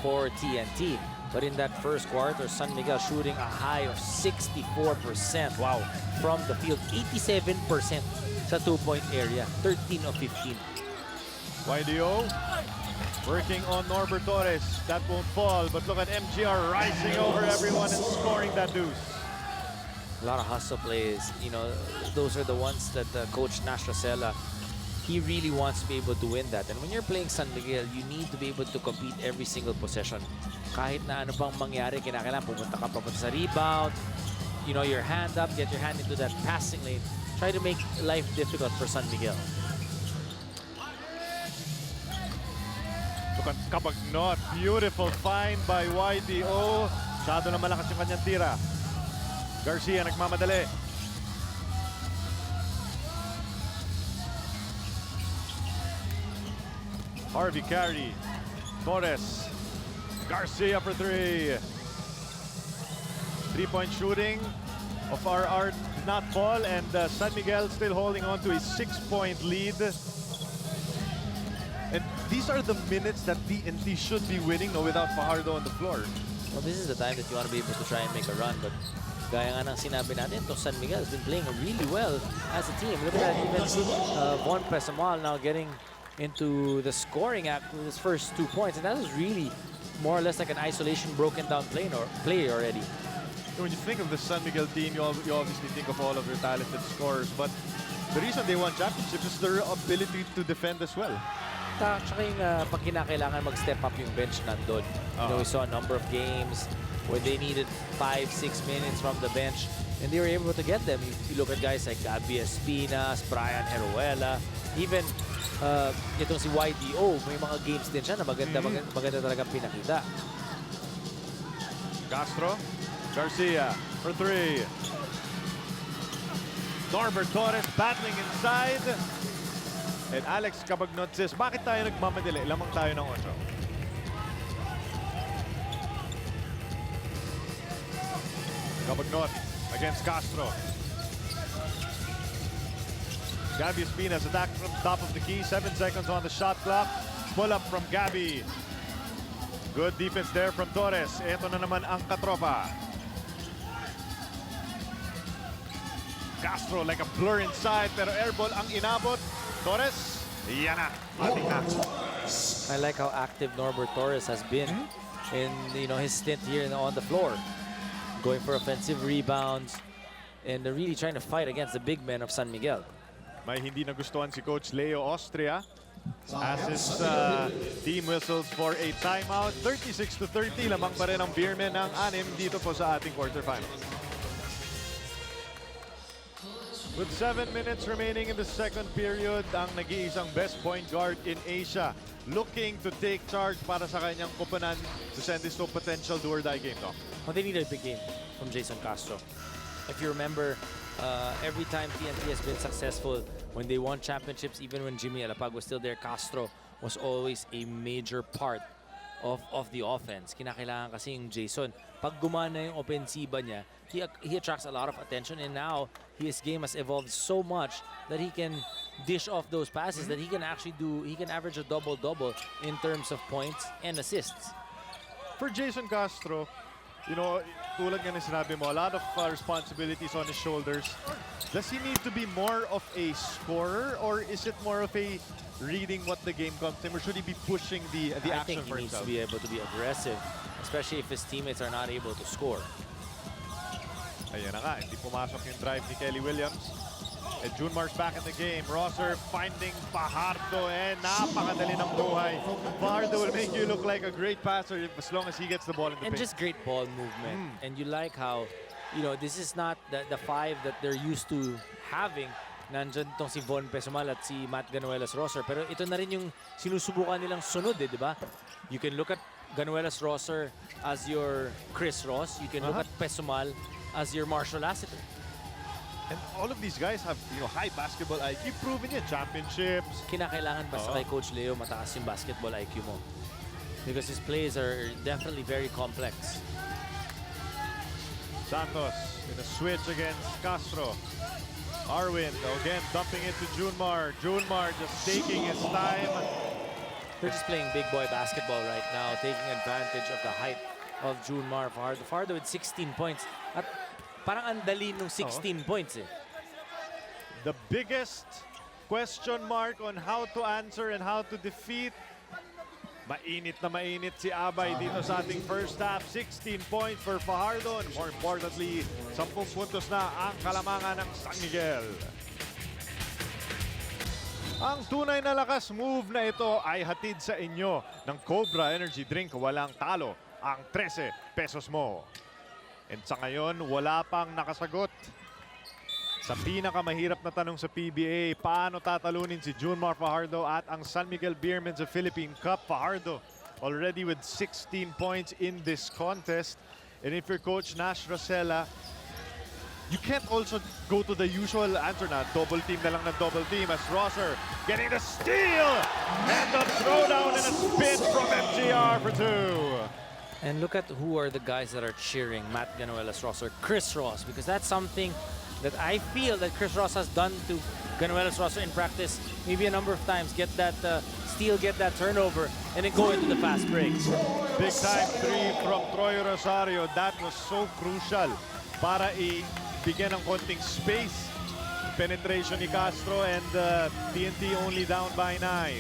S5: for TNT. But in that first quarter, San Miguel shooting a high of 64%.
S4: Wow.
S5: From the field, 87% sa 2-point area, 13 of 15.
S4: YDO working on Norbert Torres. That won't fall, but look at MGR rising over everyone and scoring that deuce.
S5: A lot of hustle plays. You know, those are the ones that Coach Nash Rosella, he really wants to be able to win that. And when you're playing San Miguel, you need to be able to compete every single possession. Kahit na ano pang mangyari, kinakailangan pumunta ka papunta sa rebound, you know, your hand up, get your hand into that passing lane. Try to make life difficult for San Miguel.
S4: Look at Cabagnot. Beautiful find by YDO. Masyado na malakas yung kanyang tira. Garcia nagmamadali. Harvey carry. Torres. Garcia for three. Three-point shooting of RR did not fall, and San Miguel still holding on to a 6-point lead. And these are the minutes that TNT should be winning, no, without Fajardo on the floor.
S5: Well, this is the time that you want to be able to try and make a run, but gaya nga ng sinabi natin, to San Miguel has been playing really well as a team. Look at that, even Von Pesamal now getting into the scoring act with his first 2 points, and that was really more or less like an isolation broken down play already.
S4: When you think of the San Miguel team, you obviously think of all of their talented scorers, but the reason they won championships is their ability to defend as well.
S5: Tsaka yung pag kinakailangan mag-step up yung bench nandun. You know, we saw a number of games where they needed 5-6 minutes from the bench, and they were able to get them. You look at guys like Gabi Espinas, Brian Heruela, even itong si YDO, may mga games din siya na maganda talagang pinakita.
S4: Castro, Garcia for three. Norbert Torres battling inside. And Alex Cabagnot says, bakit tayo nagmamadali? Lamang tayo ng 8. Cabagnot against Castro. Gabi Espinas attack from top of the key. 7 seconds on the shot clock. Pull up from Gabi. Good defense there from Torres. Ito na naman ang katropa. Castro like a blur inside, pero airball ang inabot. Torres, yan na.
S5: I like how active Norbert Torres has been in his stint here on the floor, going for offensive rebounds and really trying to fight against the big men of San Miguel.
S4: May hindi nagustuhan si Coach Leo Austria as his team whistles for a timeout. 36-30, lamang pa rin ang Beermen ng 6 dito po sa ating quarterfinals. With 7 minutes remaining in the second period, ang nag-iisang best point guard in Asia looking to take charge para sa kanyang kupunan to send this to a potential do-or-die game, Doc.
S5: Well, they need a big game from Jason Castro. If you remember, every time TNT has been successful, when they won championships, even when Jimmy Alapag was still there, Castro was always a major part of the offense. Kinakailangan kasi yung Jason. Pag gumana yung ofensiba niya, he attracts a lot of attention, and now his game has evolved so much that he can dish off those passes, that he can average a double-double in terms of points and assists.
S4: For Jason Castro, you know, tulad nga na sinabi mo, a lot of responsibilities on his shoulders. Does he need to be more of a scorer, or is it more of a reading what the game comes to him, or should he be pushing the action for himself?
S5: I think he needs to be able to be aggressive, especially if his teammates are not able to score.
S4: Ayan na nga, hindi pumasok yung drive ni Kelly Williams. And June Mar's back in the game. Rosser finding Fajardo, and napakadali ng buhay. Fajardo will make you look like a great passer as long as he gets the ball in the paint.
S5: And just great ball movement. And you like how, you know, this is not the 5 that they're used to having. Nandyan tong si Von Pesumal at si Matt Ganuelas Rosser. Pero ito na rin yung sinusubukan nilang sunod, di ba? You can look at Ganuelas Rosser as your Chris Ross. You can look at Pesumal as your Marshall Lassiter.
S4: And all of these guys have, you know, high basketball IQ, proven it, championships.
S5: Kinakailangan basta kay Coach Leo mataas yung basketball IQ mo. Because his plays are definitely very complex.
S4: Santos in a switch against Castro. Arwin again dumping it to Junmar. Junmar just taking his time.
S5: They're just playing big boy basketball right now, taking advantage of the height of Junmar. Fajardo with 16 points. At parang andali nung 16 points eh.
S4: The biggest question mark on how to answer and how to defeat Mainit si Abay dito sa ating first half. 16 points for Fajardo and more importantly, 10 puntos na ang kalamangan ng San Miguel. Ang tunay na lakas move na ito ay hatid sa inyo ng Cobra Energy Drink. Walang talo ang 13 pesos mo. And sa ngayon, wala pang nakasagot sa pinakamahirap na tanong sa PBA, paano tatalunin si Junmar Fajardo at ang San Miguel Beermen sa Philippine Cup? Fajardo already with 16 points in this contest. And if you're Coach Nash Rosella, you can't also go to the usual answer na double team na lang ng double team as Rosser getting the steal and the throwdown and a spin from MGR for 2.
S5: And look at who are the guys that are cheering Matt Ganuelas Ross or Chris Ross, because that's something that I feel that Chris Ross has done to Ganuelas Ross in practice maybe a number of times. Get that steal, get that turnover, and then go into the fast break.
S4: Big time three from Troy Rosario. That was so crucial para ibigyan ng konting space. Penetration ni Castro and TNT only down by 9.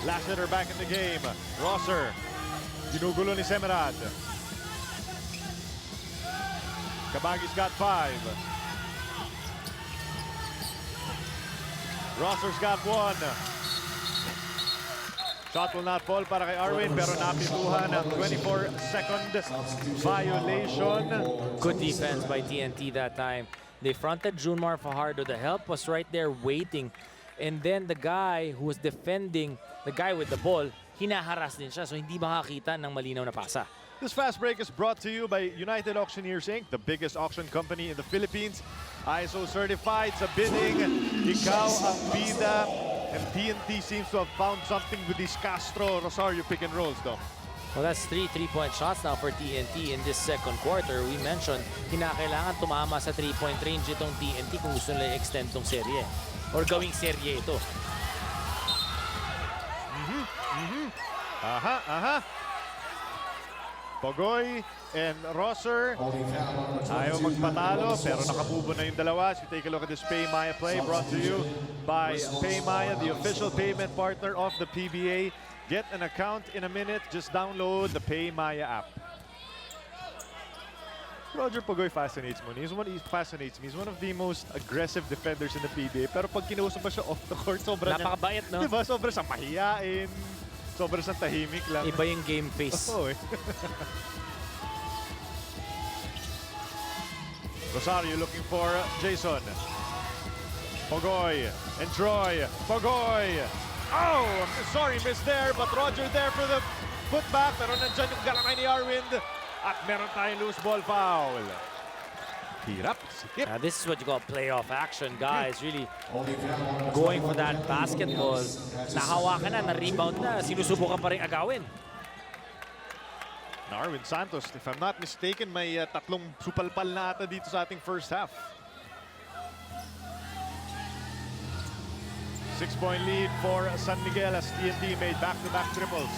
S4: Lassiter back in the game. Rosser. Ginugulo ni Semerad. Kabagi's got 5. Rosser's got 1. Shot will not fall para kay Arwin, pero napituhan ng 24-second violation.
S5: Good defense by TNT that time. They fronted Junmar Fajardo. The help was right there waiting. And then the guy who was defending the guy with the ball, hinaharas din siya. So hindi makakita ng malinaw na pasa.
S4: This fast break is brought to you by United Auctioneers Inc., the biggest auction company in the Philippines. ISO certified sa bidding. Ikaw ang bida. And TNT seems to have found something with these Castro Rosario pick and rolls, though.
S5: Well, that's 3 3-point shots now for TNT in this second quarter. We mentioned, kinakailangan tumama sa 3-point range itong TNT kung gusto nila i-extend tong serye. Or gawing serye ito.
S4: Pogoy and Rosser. Ayaw magpatalo, pero nakabubo na yung dalawa. So take a look at this Pay Maya play brought to you by Pay Maya, the official payment partner of the PBA. Get an account in a minute. Just download the Pay Maya app. Roger Pogoy fascinates me. He's one of the most aggressive defenders in the PBA. Pero pag kinuusap pa siya off the court, sobrang
S5: Napakabait, no?
S4: Diba? Sobrang siyang mahiyain. Sobrang siyang tahimik lang.
S5: Iba yung game face.
S4: Oo, eh. Rosario looking for Jason. Pogoy and Troy. Pogoy! Oh! Sorry, missed there, but Roger there for the putback. Pero nandyan yung galangay ni Arwind. At meron tayong loose ball foul. Hirap, sikip.
S5: This is what you call playoff action, guys. Really going for that basketball. Nahawakan na, na-rebound na. Sinusubukan pa rin agawin.
S4: Arwin Santos, if I'm not mistaken, may tatlong supalpal na ata dito sa ating first half. 6-point lead for San Miguel as TNT made back-to-back triples.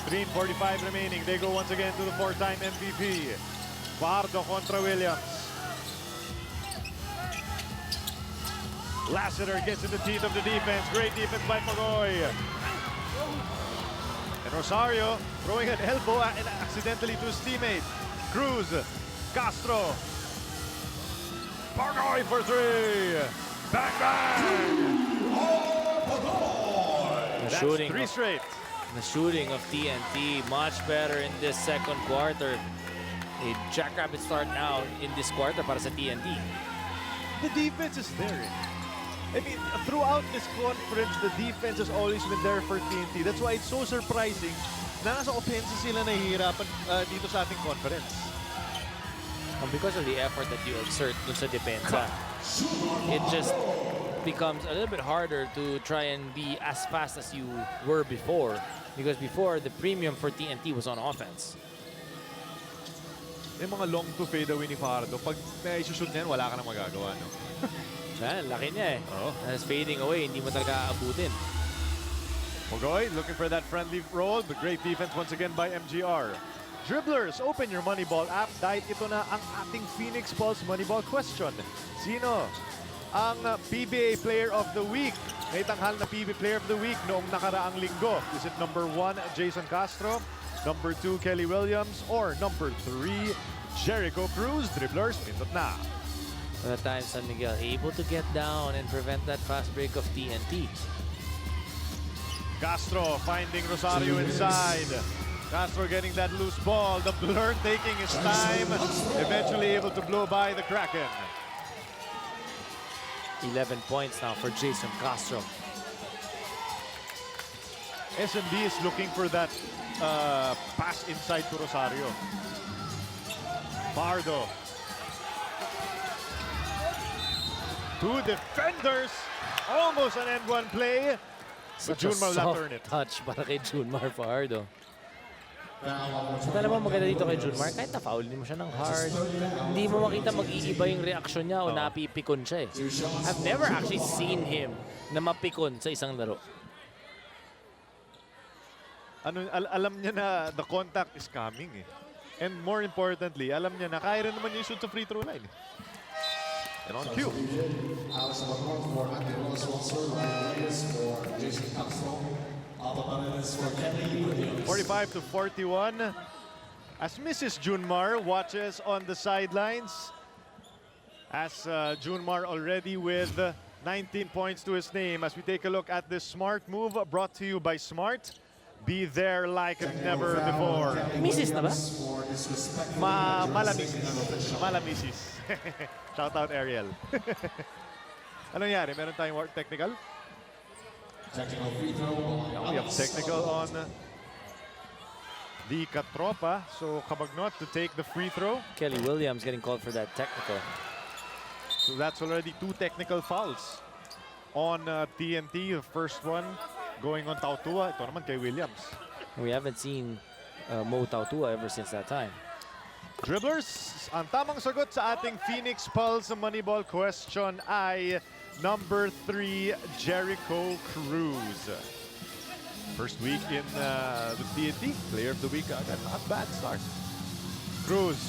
S4: 3:45 remaining. They go once again to the 4-time MVP. Fajardo kontra Williams. Lassiter gets in the teeth of the defense. Great defense by Pogoy. And Rosario throwing an elbow and accidentally to his teammate. Cruz, Castro. Pogoy for 3. Bang, bang. That's
S5: Shooting
S4: 3 straight.
S5: The shooting of TNT much better in this second quarter. A jackrabbit start now in this quarter para sa TNT.
S4: The defense is there. I mean, throughout this conference, the defense has always been there for TNT. That's why it's so surprising na nasa offense sila nahihirapan dito sa ating conference.
S5: And because of the effort that you exert dun sa depensa, it just becomes a little bit harder to try and be as fast as you were before. Because before, the premium for TNT was on offense.
S4: Yung mga long to fade away ni Fajardo, pag may isushoot na yan, wala ka nang magagawa, no?
S5: Laki niya eh.
S4: Oo.
S5: As fading away, hindi mo talaga aabutin.
S4: Pogoy looking for that friendly roll, but great defense once again by MGR. Dribblers, open your Moneyball app dahil ito na ang ating Phoenix Pulse Moneyball question. Sino ang PBA Player of the Week. Naitanghal na PBA Player of the Week noong nakaraang linggo. Is it number 1, Jason Castro? Number 2, Kelly Williams? Or number 3, Jericho Cruz? Dribblers, pindot na.
S5: At times, San Miguel able to get down and prevent that fast break of TNT.
S4: Castro finding Rosario inside. Castro getting that loose ball. The blur taking his time. Eventually able to blow by the Kraken.
S5: 11 points now for Jason Castro.
S4: SMB is looking for that pass inside to Rosario. Pardo. 2 defenders. Almost an end one play. But
S5: Such a
S4: Junmar will not
S5: soft
S4: turn it.
S5: touch para kay Junmar Fajardo. At alam mo, maganda dito kay Junmar, kahit na-foul mo siya ng hard, hindi mo makita mag-iiba yung reaksyon niya o napipikon siya eh. I've never actually seen him na mapikon sa isang laro.
S4: Alam niya na the contact is coming eh. And more importantly, alam niya na kaya rin naman yung shoot sa free throw line. And on cue. 45 to 41. As Mrs. Junmar watches on the sidelines. As Junmar already with 19 points to his name. As we take a look at this smart move brought to you by Smart. Be there like never before.
S5: Misis na ba?
S4: Malamisis. Malamisis. Shout out Ariel. Anong nangyari? Meron tayong technical? We have technical on the Katropa. So Kabagnot to take the free throw.
S5: Kelly Williams getting called for that technical.
S4: So that's already 2 technical fouls on TNT. The first one going on Tautua. Ito naman kay Williams.
S5: We haven't seen Mo Tautua ever since that time.
S4: Dribblers, ang tamang sagot sa ating Phoenix Pulse Moneyball question ay number 3, Jericho Cruz. First week in the TNT, Player of the Week. Not a bad start. Cruz.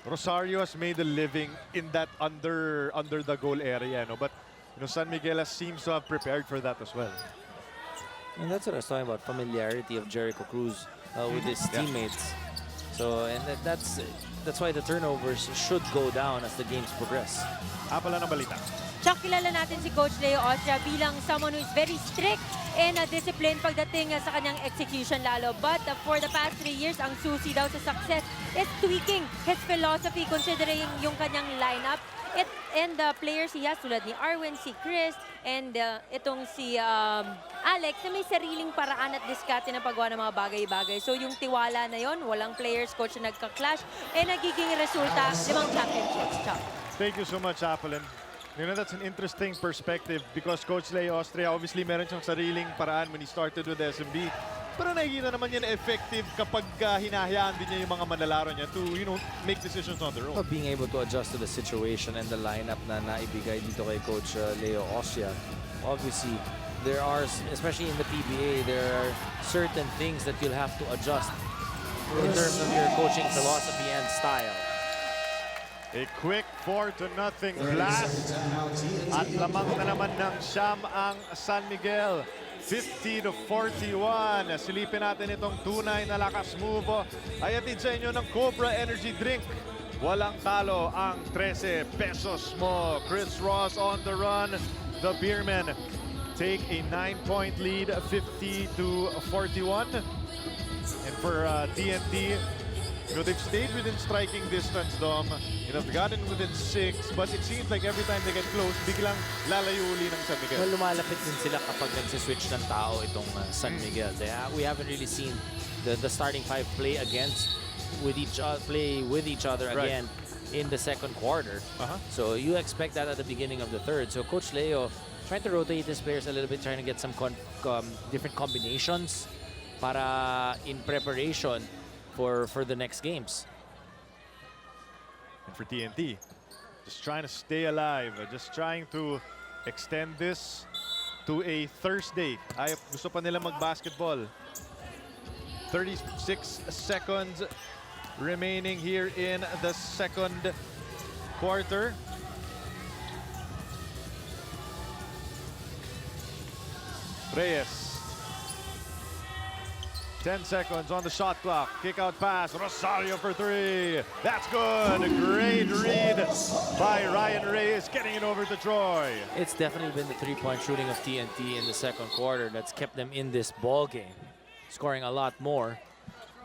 S4: Rosario has made a living in that under the goal area, no? But San Miguel seems to have prepared for that as well.
S5: And that's what I was talking about, familiarity of Jericho Cruz with his teammates. So, and that's why the turnovers should go down as the games progress.
S4: Pala ng balita.
S6: Tsaka kilala natin si Coach Leo Austria bilang someone who is very strict and disciplined pagdating sa kanyang execution lalo. But for the past 3 years, ang susi daw sa success is tweaking his philosophy considering yung kanyang lineup. And the players he has tulad ni Arwen, si Chris, and itong si Alex na may sariling paraan at diskarte na paggawa ng mga bagay-bagay. So yung tiwala na yon, walang players coach na nagka-clash, nagiging resulta 5 championships.
S4: Thank you so much, Apple. You know, that's an interesting perspective because Coach Leo Austria, obviously, meron siyang sariling paraan when he started with SMB. Pero nakikita naman niya na effective kapag hinahayaan din niya yung mga manlalaro niya to, you know, make decisions on their own.
S5: Being able to adjust to the situation and the lineup na naibigay dito kay Coach Leo Austria. Obviously, there are, especially in the PBA, there are certain things that you'll have to adjust in terms of your coaching philosophy and style.
S4: A quick 4-0 blast. At lamang na naman ng siyam ang San Miguel. 50 to 41. Silipin natin itong tunay na lakas move. Ay atid sa inyo ng Cobra Energy Drink. Walang talo ang 13 pesos mo. Chris Ross on the run. The Beermen take a 9-point lead, 50 to 41. And for TNT, you know, they've stayed within striking distance, Dom. You know, they've gotten within 6, but it seems like every time they get close, biglang lalayo uli ng San Miguel.
S5: Well, lumalapit din sila kapag nagsiswitch ng tao itong San Miguel. We haven't really seen the starting 5 play with each other again in the second quarter. So you expect that at the beginning of the third. So Coach Leo trying to rotate his players a little bit, trying to get some different combinations para in preparation for the next games.
S4: And for TNT, just trying to stay alive, just trying to extend this to a Thursday. Ay, gusto pa nila mag-basketball. 36 seconds remaining here in the second quarter. Reyes. 10 seconds on the shot clock. Kick out pass. Rosario for 3. That's good. A great read by Ryan Reyes, getting it over to Troy.
S5: It's definitely been the three-point shooting of TNT in the second quarter that's kept them in this ball game, scoring a lot more.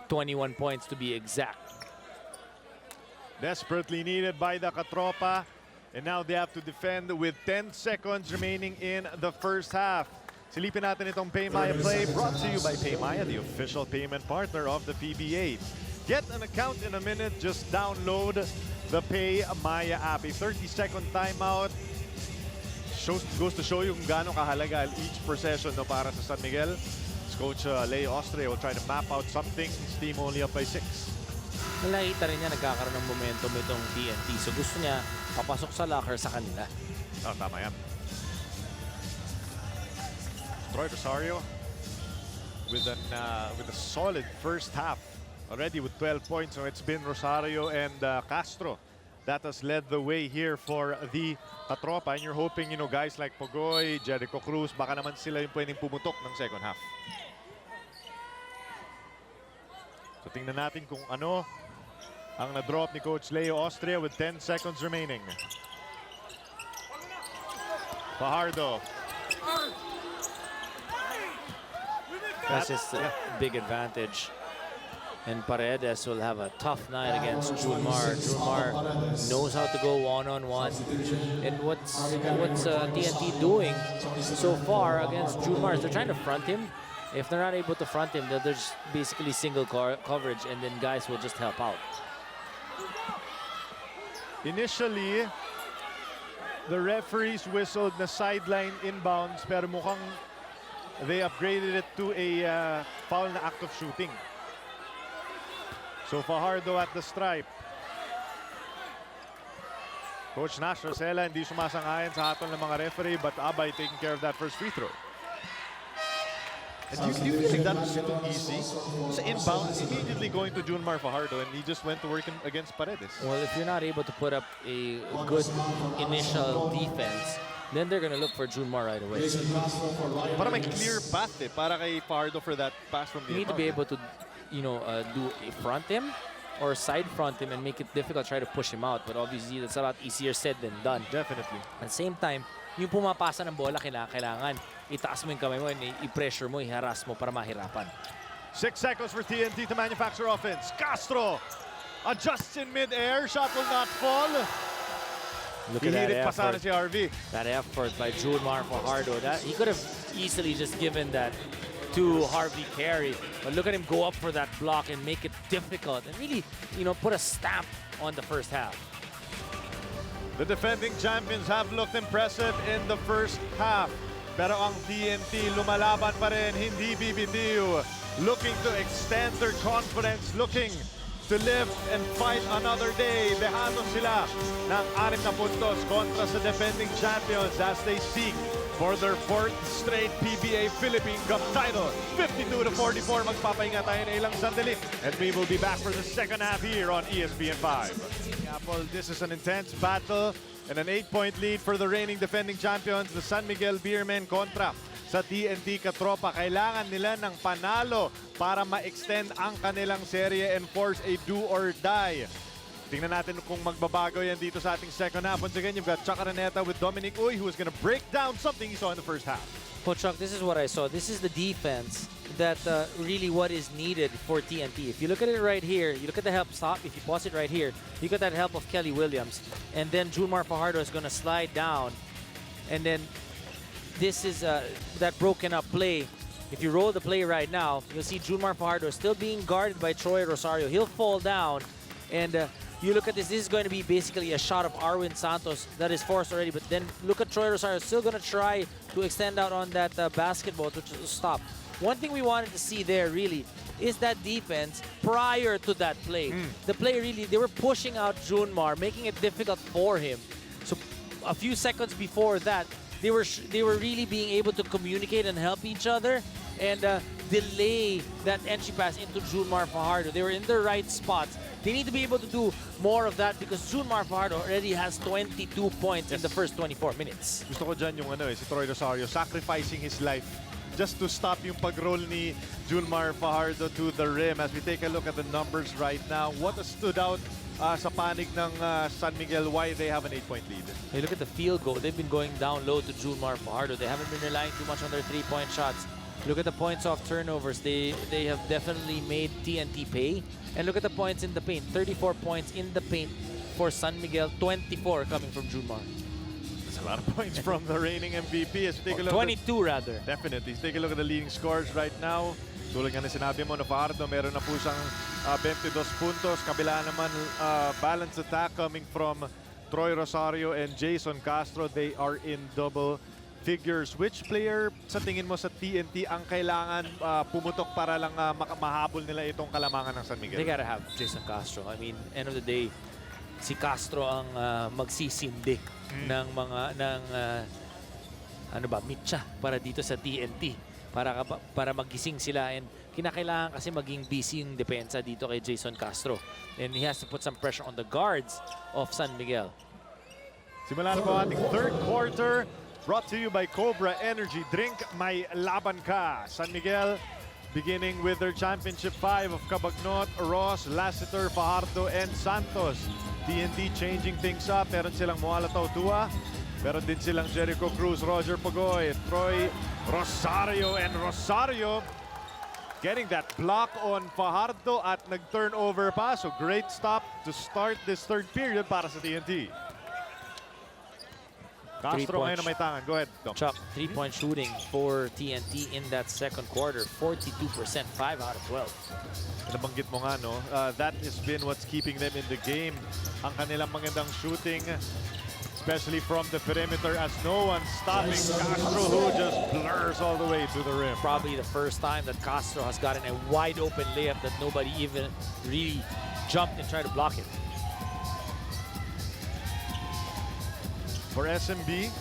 S5: 21 points to be exact.
S4: Desperately needed by the Katropa. And now they have to defend with 10 seconds remaining in the first half. Silipin natin itong PayMaya play, brought to you by PayMaya, the official payment partner of the PBA. Get an account in a minute. Just download the PayMaya app. A 30-second timeout goes to show you kung gaano kahalaga each possession no, para sa San Miguel. Coach Leo Austria will try to map out something. His team only up by 6.
S5: Nakita rin niya nagkakaroon ng momentum itong TNT. So gusto niya papasok sa locker sa kanila.
S4: Oh, tama yan. Troy Rosario with a solid first half already with 12 points. So it's been Rosario and Castro that has led the way here for the Katropa. And you're hoping, you know, guys like Pogoy, Jericho Cruz, baka naman sila yung pwedeng pumutok ng second half. So tingnan natin kung ano ang na-drop ni Coach Leo Austria with 10 seconds remaining. Fajardo.
S5: That's just a big advantage. And Paredes will have a tough night against Junmar. Junmar knows how to go one-on-one. And what's TNT doing so far against Junmar is they're trying to front him. If they're not able to front him, they're just basically single coverage, and then guys will just help out. Initially,
S4: The referees whistled na sideline inbounds, pero mukhang they upgraded it to a foul na act of shooting. So Fajardo at the stripe. Coach Nash Rosella hindi sumasang-ayon sa hatol ng mga referee, but Abay taking care of that first free throw. And do you think that was too easy? Sa inbound, immediately going to Junmar Fajardo, and he just went to work against Paredes.
S5: Well, if you're not able to put up a good initial defense, then they're going to look for Junmar right away.
S4: Para may clear path para kay Fajardo for that pass from the
S5: You need to be able to, you know, do a front him or side front him and make it difficult, try to push him out. But obviously, that's a lot easier said than done.
S4: Definitely.
S5: At the same time, yung pumapasa ng bola, kailangan itaas mo yung kamay mo, i-pressure mo, i-harass mo para mahirapan.
S4: 6 seconds for TNT to manufacture offense. Castro adjusts in mid-air. Shot will not fall.
S5: Look at that effort.
S4: Si RV.
S5: That effort by Junmar Fajardo. He could have easily just given that to Harvey Carey. But look at him go up for that block and make it difficult and really, you know, put a stamp on the first half.
S4: The defending champions have looked impressive in the first half. Pero ang TNT lumalaban pa rin, hindi bibitiw. Looking to extend their confidence, looking to live and fight another day. Behado sila ng 6 na puntos kontra sa defending champions as they seek for their 4th straight PBA Philippine Cup title. 52-44, magpapahinga tayo na ilang sandali. And we will be back for the second half here on ESPN 5. This is an intense battle and an 8-point lead for the reigning defending champions, the San Miguel Beermen kontra sa TNT Katropa. Kailangan nila ng panalo para ma-extend ang kanilang serye and force a do-or-die. Tingnan natin kung magbabago yan dito sa ating second half. Once again, you've got Chuck Araneta with Dominic Uy, who is going to break down something he saw in the first half.
S5: Well, Chuck, this is what I saw. This is the defense that really what is needed for TNT. If you look at it right here, you look at the help stop. If you pause it right here, you got that help of Kelly Williams. And then Junmar Fajardo is going to slide down. And then this is that broken up play. If you roll the play right now, you'll see Junmar Fajardo still being guarded by Troy Rosario. He'll fall down. And you look at this, this is going to be basically a shot of Arwin Santos that is forced already. But then look at Troy Rosario still going to try to extend out on that basketball to stop. One thing we wanted to see there really is that defense prior to that play. The play really, they were pushing out Junmar, making it difficult for him. So a few seconds before that, they were really being able to communicate and help each other and delay that entry pass into Junmar Fajardo. They were in the right spots. They need to be able to do more of that because Junmar Fajardo already has 22 points in the first 24 minutes.
S4: Gusto ko dyan yung si Troy Rosario sacrificing his life just to stop yung pag-roll ni Junmar Fajardo to the rim. As we take a look at the numbers right now, what has stood out sa panig ng San Miguel, why they have an 8-point lead?
S5: Hey, look at the field goal. They've been going down low to Junmar Fajardo. They haven't been relying too much on their 3-point shots. Look at the points off turnovers. They have definitely made TNT pay. And look at the points in the paint. 34 points in the paint for San Miguel. 24 coming from Junmar.
S4: That's a lot of points from the reigning MVP. As we take a look
S5: 22 rather.
S4: Definitely. Take a look at the leading scores right now. Tulad nga na sinabi mo na Fajardo, meron na po siyang 22 puntos. Kabila naman balanced attack coming from Troy Rosario and Jason Castro. They are in double figures. Which player sa tingin mo sa TNT ang kailangan pumutok para lang mahabol nila itong kalamangan ng San Miguel?
S5: They gotta have Jason Castro. I mean, end of the day, si Castro ang magsisindi ng mga mitya para dito sa TNT. Para magising sila, and kinakailangan kasi maging busy yung depensa dito kay Jason Castro. And he has to put some pressure on the guards of San Miguel.
S4: Simula na po ating third quarter. Brought to you by Cobra Energy Drink. May laban ka. San Miguel beginning with their championship 5 of Cabagnot, Ross, Lassiter, Fajardo, and Santos. TNT changing things up. Meron silang Mualatao Tua. Meron din silang Jericho Cruz, Roger Pagoy, Troy Rosario, and Rosario getting that block on Fajardo at nag-turnover pa. So great stop to start this third period para sa TNT. Castro ngayon na may tangan. Go ahead, Dom.
S5: Chuck, 3-point shooting for TNT in that second quarter. 42%, 5 out of 12.
S4: Nabanggit mo nga, no? That has been what's keeping them in the game. Ang kanilang magandang shooting, especially from the perimeter, as no one's stopping Castro, who just blurs all the way to the rim.
S5: Probably the first time that Castro has gotten a wide open layup that nobody even really jumped and tried to block it.
S4: For SMB,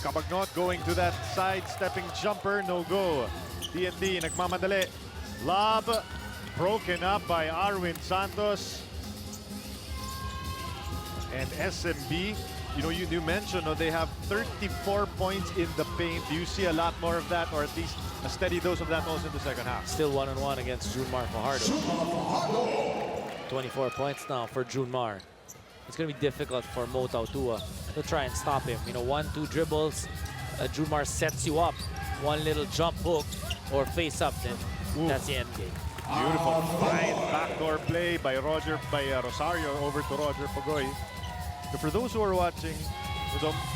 S4: Cabagnot going to that side-stepping jumper, no go. TNT nagmamadali. Lob broken up by Arwin Santos. And SMB, you know, you mentioned they have 34 points in the paint. Do you see a lot more of that, or at least a steady dose of that also in the second half?
S5: Still 1-on-1 against Junmar Fajardo. 24 points now for Junmar. It's going to be difficult for Mo Tautua to try and stop him. You know, 1-2 dribbles, Junmar sets you up. One little jump hook or face up, then that's the end game.
S4: Beautiful, fine backdoor play by Rosario over to Roger Pagoy. So for those who are watching,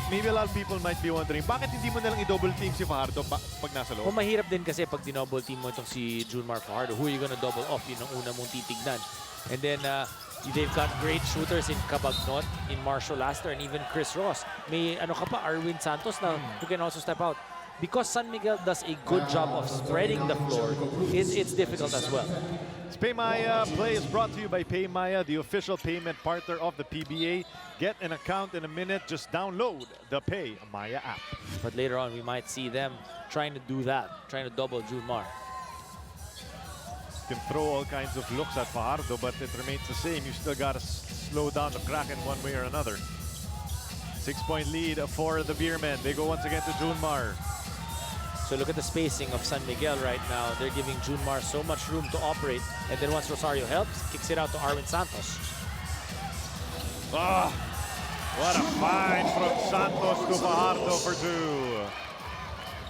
S4: maybe a lot of people might be wondering, bakit hindi mo nalang i-double team si Fajardo pag nasa loob?
S5: Kung mahirap din kasi pag dinouble team mo itong si Junmar Fajardo, who are you gonna double off? Yun ang una mong titignan. And then, they've got great shooters in Cabagnot, in Marshall Laster, and even Chris Ross. May Arwin Santos now who can also step out. Because San Miguel does a good job of spreading the floor, it's difficult as well.
S4: This Paymaya play is brought to you by Paymaya, the official payment partner of the PBA. Get an account in a minute. Just download the Paymaya app.
S5: But later on, we might see them trying to do that, trying to double Junmar.
S4: You can throw all kinds of looks at Fajardo, but it remains the same. You still got to slow down the Kraken one way or another. 6-point lead for the Beermen. They go once again to Junmar.
S5: So look at the spacing of San Miguel right now. They're giving Junmar so much room to operate. And then once Rosario helps, kicks it out to Arwin Santos.
S4: Oh, what a find from Santos to Fajardo for two.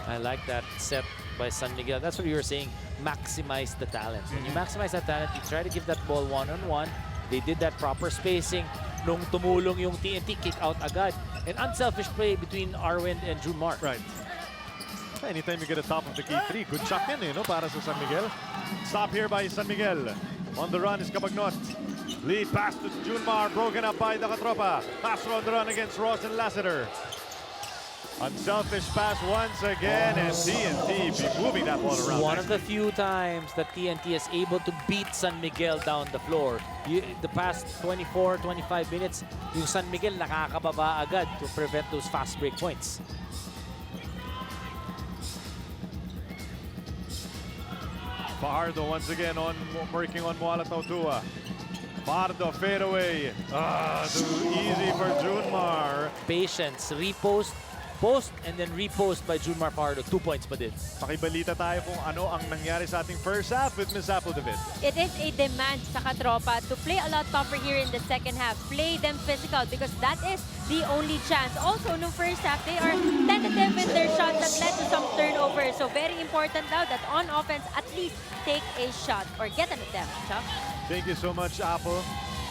S5: I like that set by San Miguel. That's what you were saying, maximize the talent. When you maximize that talent, you try to give that ball one-on-one. They did that proper spacing. Nung tumulong yung TNT, kick out agad. An unselfish play between Arwin and Junmar.
S4: Right. Anytime you get a top of the key three, good shot yan para sa San Miguel. Stop here by San Miguel. On the run is Cabagnot. Lead pass to Junmar, broken up by the Katropa. Castro on the run against Ross and Lassiter. Unselfish pass once again, and TNT be moving that ball around.
S5: One of the few times that TNT is able to beat San Miguel down the floor. The past 24, 25 minutes, yung San Miguel nakakababa agad to prevent those fast break points.
S4: Fajardo once again working on Moala Tautua. Fajardo fadeaway. Too easy for Junmar.
S5: Patience, repost, post, and then repost by Junmar Fajardo. 2 points pa din.
S4: Pakibalita tayo kung ano ang nangyari sa ating first half with Ms. Apple David.
S6: It is a demand sa katropa to play a lot tougher here in the second half. Play them physical because that is the only chance. Also, no first half, they are tentative with their shots that led to some turnovers. So very important now that on offense, at least take a shot or get an attempt. Chuck?
S4: Thank you so much, Apple.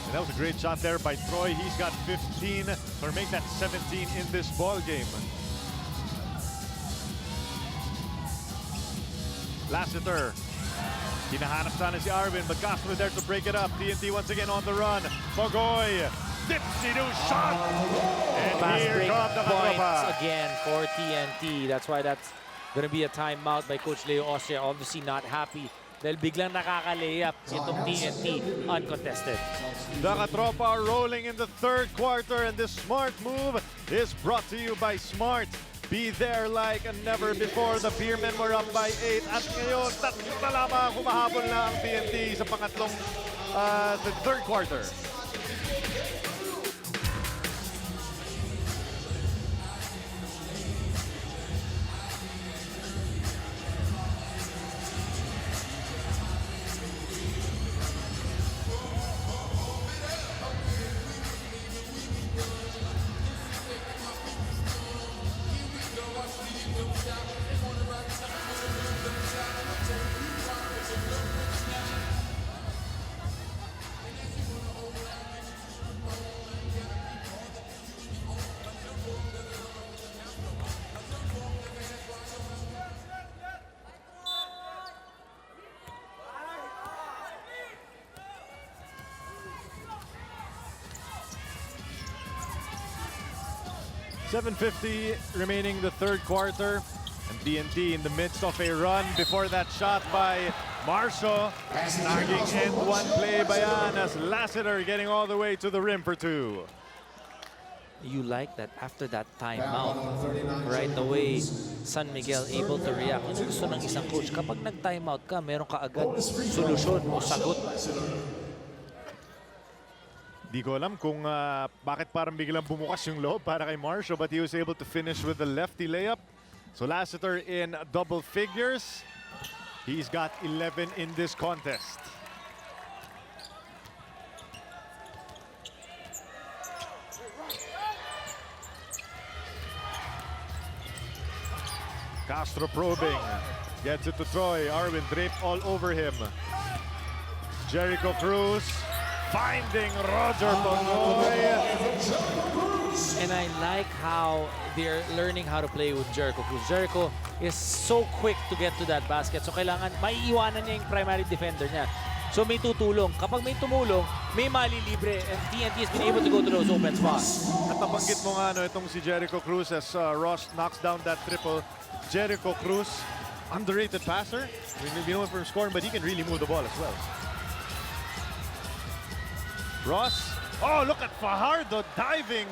S4: And that was a great shot there by Troy. He's got 15 or make that 17 in this ball game. Lassiter. Hinahanap sana si Arvin, but Castro there to break it up. TNT once again on the run. Bogoy. Dipsy new shot. And
S5: Fast
S4: here
S5: break
S4: comes the
S5: points
S4: Katropa.
S5: again for TNT. That's why that's going to be a timeout by Coach Leo Austria. Obviously not happy dahil biglang nakaka-layup itong TNT uncontested.
S4: The Katropa are rolling in the third quarter, and this smart move is brought to you by Smart. Be there like never before. The Beermen were up by 8. At ngayon, tatlo na lamang humahabol na ang TNT sa pangatlong the third quarter. .750 remaining the third quarter. And TNT in the midst of a run before that shot by Marcio. Naging end one play by yan as Lassiter getting all the way to the rim for 2.
S5: You like that after that timeout, right away, San Miguel able to react. Ang gusto ng isang coach, kapag nag-timeout ka, meron ka agad solusyon o sagot.
S4: Di ko alam kung bakit parang biglang bumukas yung loob para kay Marcio, but he was able to finish with the lefty layup. So Lassiter in double figures. He's got 11 in this contest. Castro probing. Gets it to Troy. Arvin draped all over him. Jericho Cruz finding Roger Bogoy.
S5: And I like how they're learning how to play with Jericho Cruz. Jericho is so quick to get to that basket. So kailangan maiiwanan niya yung primary defender niya. So may tutulong. Kapag may tumulong, may malilibre. And TNT has been able to go to those open spots.
S4: At nabanggit mo nga itong si Jericho Cruz as Ross knocks down that triple. Jericho Cruz, underrated passer. We know him from scoring, but he can really move the ball as well. Ross, oh, look at Fajardo diving.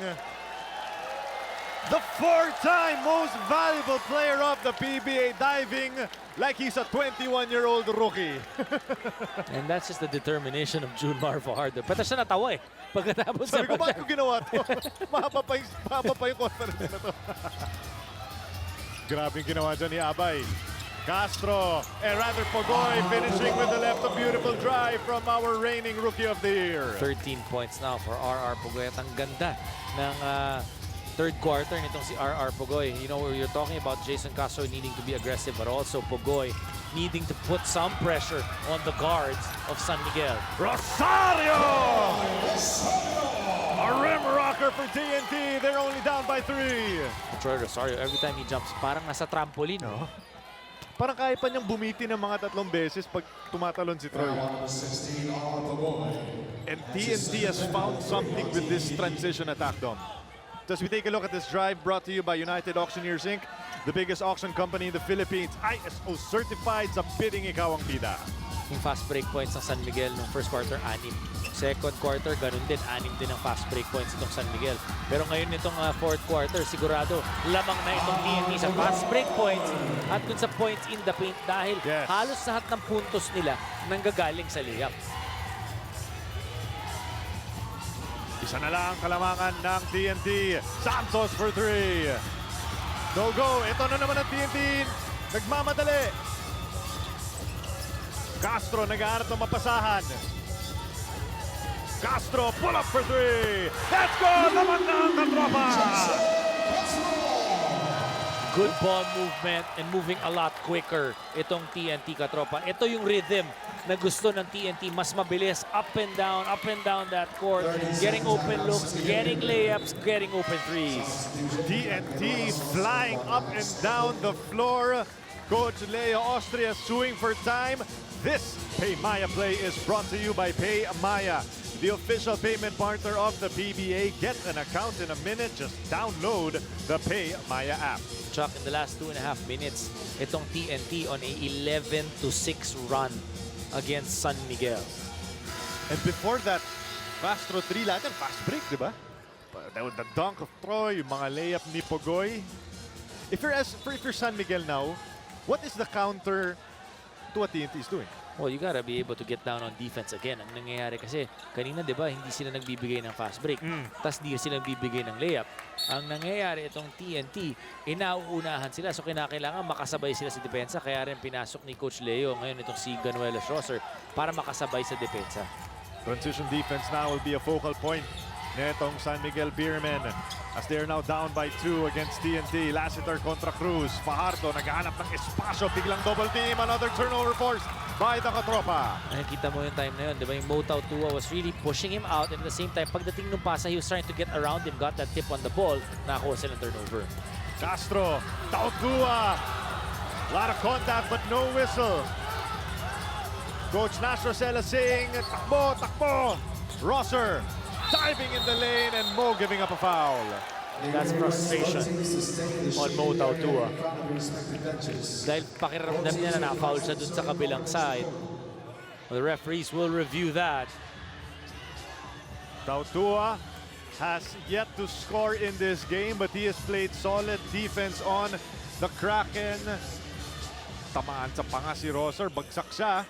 S4: The four-time most valuable player of the PBA diving like he's a 21-year-old rookie.
S5: And that's just the determination of Junmar Fajardo. Pata siya natawa eh. Pagkatapos
S4: Sabi ko, bakit ko ginawa to? mahaba pa yung conference na to. Grabe yung ginawa dyan ni Abay. Castro, and rather Pogoy finishing with the left, a beautiful drive from our reigning Rookie of the Year.
S5: 13 points now for RR Pogoy. At ang ganda ng third quarter nitong si RR Pogoy. You know, you're talking about Jason Castro needing to be aggressive, but also Pogoy needing to put some pressure on the guards of San Miguel.
S4: Rosario! A rim rocker for TNT. They're only down by 3.
S5: Troy Rosario, every time he jumps, parang nasa trampoline. No?
S4: Parang kaya pa niyang bumiti ng mga 3 beses pag tumatalon si Troy. And TNT has found something with this transition attack, Dom. As we take a look at this drive brought to you by United Auctioneers Inc., the biggest auction company in the Philippines. ISO certified, sa bidding ikaw ang bida.
S5: yung fast break points ng San Miguel nung first quarter, 6. Second quarter, ganun din, 6 din ang fast break points itong San Miguel. Pero ngayon itong fourth quarter, sigurado lamang na itong TNT sa fast break points at dun sa points in the paint dahil halos lahat ng puntos nila nanggagaling sa layup.
S4: Isa na lang ang kalamangan ng TNT. Santos for 3. No go. Ito na naman ang TNT. Nagmamadali. Castro nag-aanap ng mapasahan. Castro pull up for 3. Let's go! Naman ng katropa!
S5: Good ball movement and moving a lot quicker itong TNT katropa. Ito yung rhythm na gusto ng TNT. Mas mabilis, up and down that court. Getting open looks, getting layups, getting open threes.
S4: TNT flying up and down the floor. Coach Leo Austria suing for time. This Pay Maya play is brought to you by Pay Maya, the official payment partner of the PBA. Get an account in a minute. Just download the Pay Maya app.
S5: Chuck, in the last 2.5 minutes, itong TNT on a 11-6 run against San Miguel.
S4: And before that, Castro 3 lahat yan, fast break, di ba? The dunk of Troy, yung mga layup ni Pogoy. If you're San Miguel now, what is the counter to what TNT is doing?
S5: Well, you gotta be able to get down on defense again. Ang nangyayari kasi, kanina, di ba, hindi sila nagbibigay ng fast break. Tapos hindi sila nagbibigay ng layup. Ang nangyayari itong TNT, inauunahan sila. So, kinakailangan makasabay sila sa depensa. Kaya rin pinasok ni Coach Leo ngayon itong si Ganuelos Rosser para makasabay sa depensa.
S4: Transition defense now will be a focal point netong San Miguel Beermen as they are now down by 2 against TNT. Lassiter kontra Cruz. Fajardo naghahanap ng espasyo. Biglang double team. Another turnover forced by the katropa.
S5: Nakikita mo yung time na yun, di ba? Yung Motau Tua was really pushing him out, and at the same time, pagdating ng pasa, he was trying to get around him, got that tip on the ball, nakakuha silang turnover.
S4: Castro, Tautua. A lot of contact but no whistle. Coach Nash Rosella saying, takbo, takbo. Rosser diving in the lane and Mo giving up a foul.
S5: That's frustration on Motau Tua. Dahil pakiramdam niya na na-foul siya dun sa kabilang side. The referees will review that.
S4: Tautua has yet to score in this game, but he has played solid defense on the Kraken. Tamaan sa panga si Rosser, bagsak siya.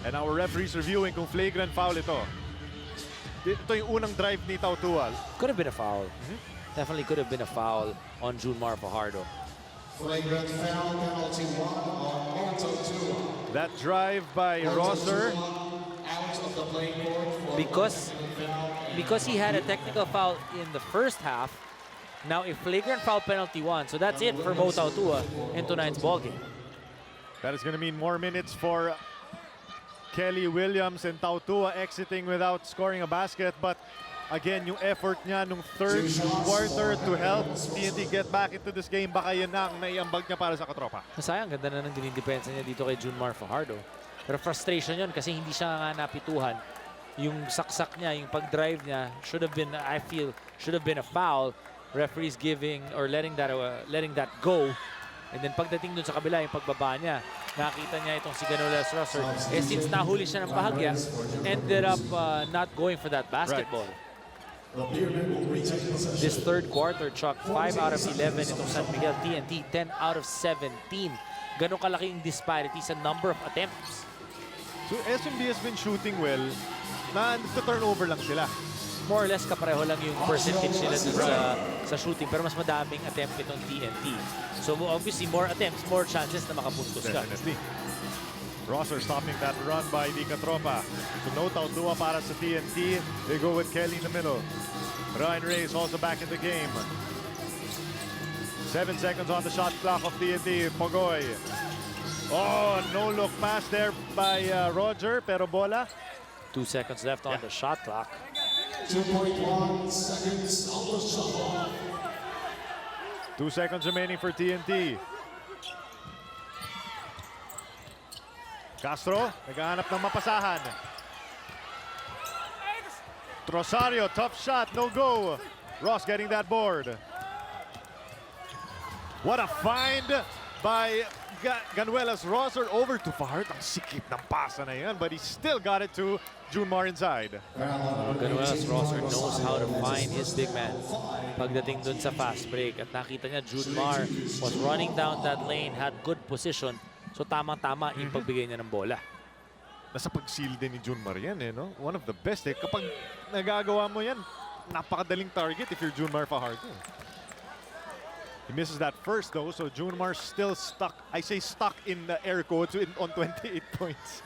S4: And our referees reviewing kung flagrant foul ito. Ito yung unang drive ni Tautua.
S5: Could have been a foul. Definitely could have been a foul on Junmar Fajardo.
S8: Flagrant foul, penalty 1 on Motau Tua.
S4: That drive by Rosser.
S8: Out of the playing court.
S5: Because he had a technical foul in the first half, now a flagrant foul penalty 1. So that's it for Motau Tua in tonight's ballgame.
S4: That is going to mean more minutes for Kelly Williams and Tautua exiting without scoring a basket. But again, yung effort niya nung third quarter to help TNT get back into this game, baka yan na ang naiambag niya para sa katropa.
S5: Sayang, ganda na ng dinidepensa niya dito kay Junmar Fajardo. Pero frustration yun kasi hindi siya nga napituhan. Yung saksak niya, yung pag-drive niya, should have been, I feel, should have been a foul. Referees giving or letting that go. And then pagdating dun sa kabila, yung pagbaba niya, nakita niya itong si Ganuelos Rosser. Eh, since nahuli siya ng bahagya, ended up not going for that basketball. This third quarter, Chuck, 5 out of 11 itong San Miguel. TNT, 10 out of 17. Ganun kalaki yung disparity sa number of attempts.
S4: So SMB has been shooting well, na turnover lang sila.
S5: More or less kapareho lang yung percentage nila dun sa shooting, pero mas madaming attempt itong TNT. So obviously, more attempts, more chances na makapuntos ka.
S4: Definitely. Rosser stopping that run by the katropa. So no Tautua para sa TNT. They go with Kelly in the middle. Ryan Reyes also back in the game. 7 seconds on the shot clock of TNT. Pogoy. Oh, no look pass there by Roger, pero bola.
S5: 2 seconds left on the shot clock.
S8: 2.1 seconds on the shot clock.
S4: 2 seconds remaining for TNT. Castro, naghahanap ng mapasahan. Rosario, tough shot, no go. Ross getting that board. What a find by Ganuelas Rosser over to Fahart. Ang sikip ng pasa na yan, but he still got it to Junmar inside.
S5: Ganuelas Rosser knows how to find his big man pagdating dun sa fast break. At nakita niya, Junmar was running down that lane, had good position. So tamang-tama yung pagbigay niya ng bola.
S4: Nasa pag-seal din ni Junmar yan, eh, no? One of the best, eh. Kapag nagagawa mo yan, napakadaling target if you're Junmar Fajardo. He misses that first, though, so Junmar still stuck. I say stuck in the air quotes on 28 points.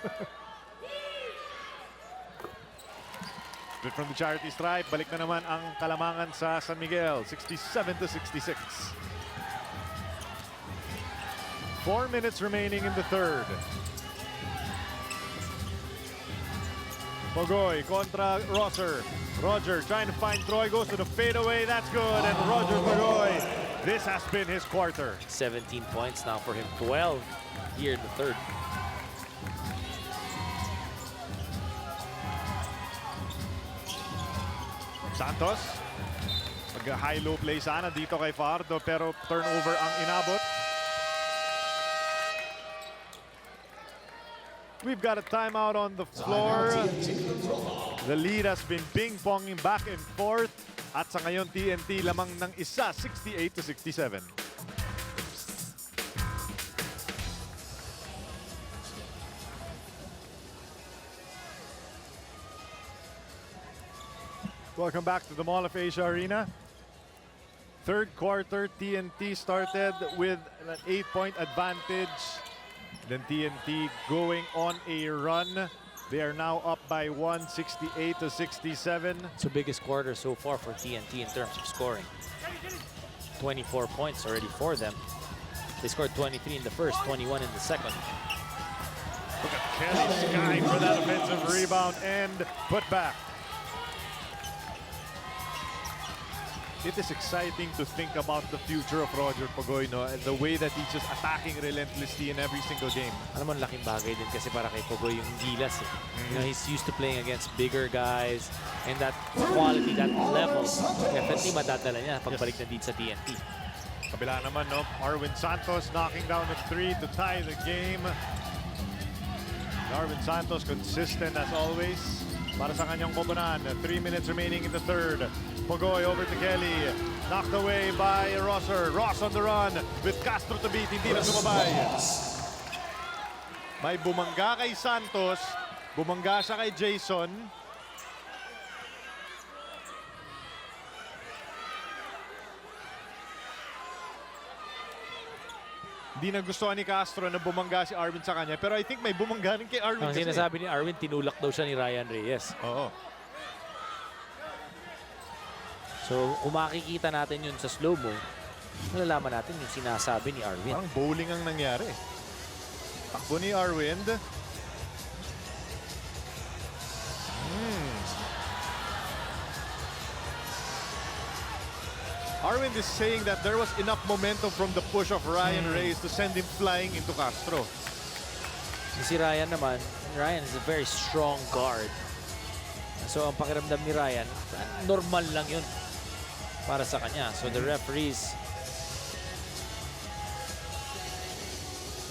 S4: Split from the charity stripe. Balik na naman ang kalamangan sa San Miguel. 67-66. 4 minutes remaining in the third. Pogoy kontra Rosser. Roger trying to find Troy, goes to the fadeaway. That's good. And Roger Pogoy, this has been his quarter.
S5: 17 points now for him, 12 here in the third.
S4: Santos, mag-high-low play sana dito kay Fajardo, pero turnover ang inabot. We've got a timeout on the floor. The lead has been ping-ponging back and forth. At sa ngayon, TNT lamang ng isa, 68-67. Welcome back to the Mall of Asia Arena. Third quarter, TNT started with an 8-point advantage. Then TNT going on a run. They are now up by 1, 68-67.
S5: It's the biggest quarter so far for TNT in terms of scoring. 24 points already for them. They scored 23 in the first, 21 in the second.
S4: Look at Kelly Sky for that offensive rebound and put back. It is exciting to think about the future of Roger Pogoy, no? And the way that he's just attacking relentlessly in every single game.
S5: Alam mo, laking bagay din kasi para kay Pogoy yung gilas, eh. You know, he's used to playing against bigger guys and that quality, that level. Definitely madadala niya pagbalik na dito sa TNT.
S4: Kabila naman, no? Arwin Santos knocking down the 3 to tie the game. Arwin Santos consistent as always para sa kanyang koponan. 3 minutes remaining in the third. Pogoy over to Kelly. Knocked away by Rosser. Ross on the run with Castro to beat. Hindi na sumabay. May bumangga kay Santos. Bumangga siya kay Jason. Hindi nagustuhan ni Castro na bumangga si Arwin sa kanya. Pero I think may bumangga rin kay Arwin.
S5: Ang sinasabi ni Arwin, tinulak daw siya ni Ryan Reyes.
S4: Oo.
S5: So, kung makikita natin yun sa slow-mo, malalaman natin yung sinasabi ni Arwin.
S4: Parang bowling ang nangyari. Takbo ni Arwin. Arwin is saying that there was enough momentum from the push of Ryan Reyes to send him flying into Castro.
S5: Si Ryan naman, Ryan is a very strong guard. So, ang pakiramdam ni Ryan, normal lang yun para sa kanya. So the referees,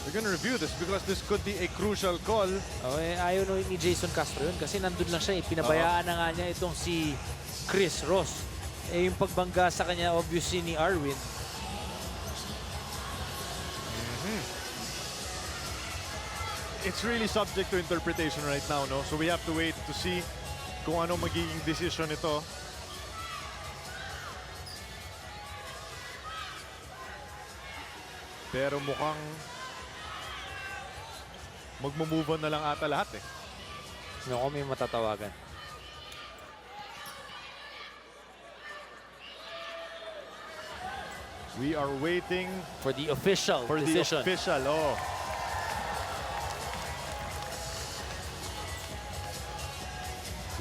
S4: we're gonna review this because this could be a crucial call.
S5: ayaw ni Jason Castro yun kasi nandun lang siya. Pinabayaan na nga niya itong si Chris Ross. Yung pagbangga sa kanya, obviously, ni Arwin.
S4: It's really subject to interpretation right now, no? So we have to wait to see kung ano magiging decision ito. Pero mukhang magmo-move on na lang ata lahat, eh.
S5: Naku, may matatawagan.
S4: We are waiting
S5: For the official decision.
S4: the official, oh.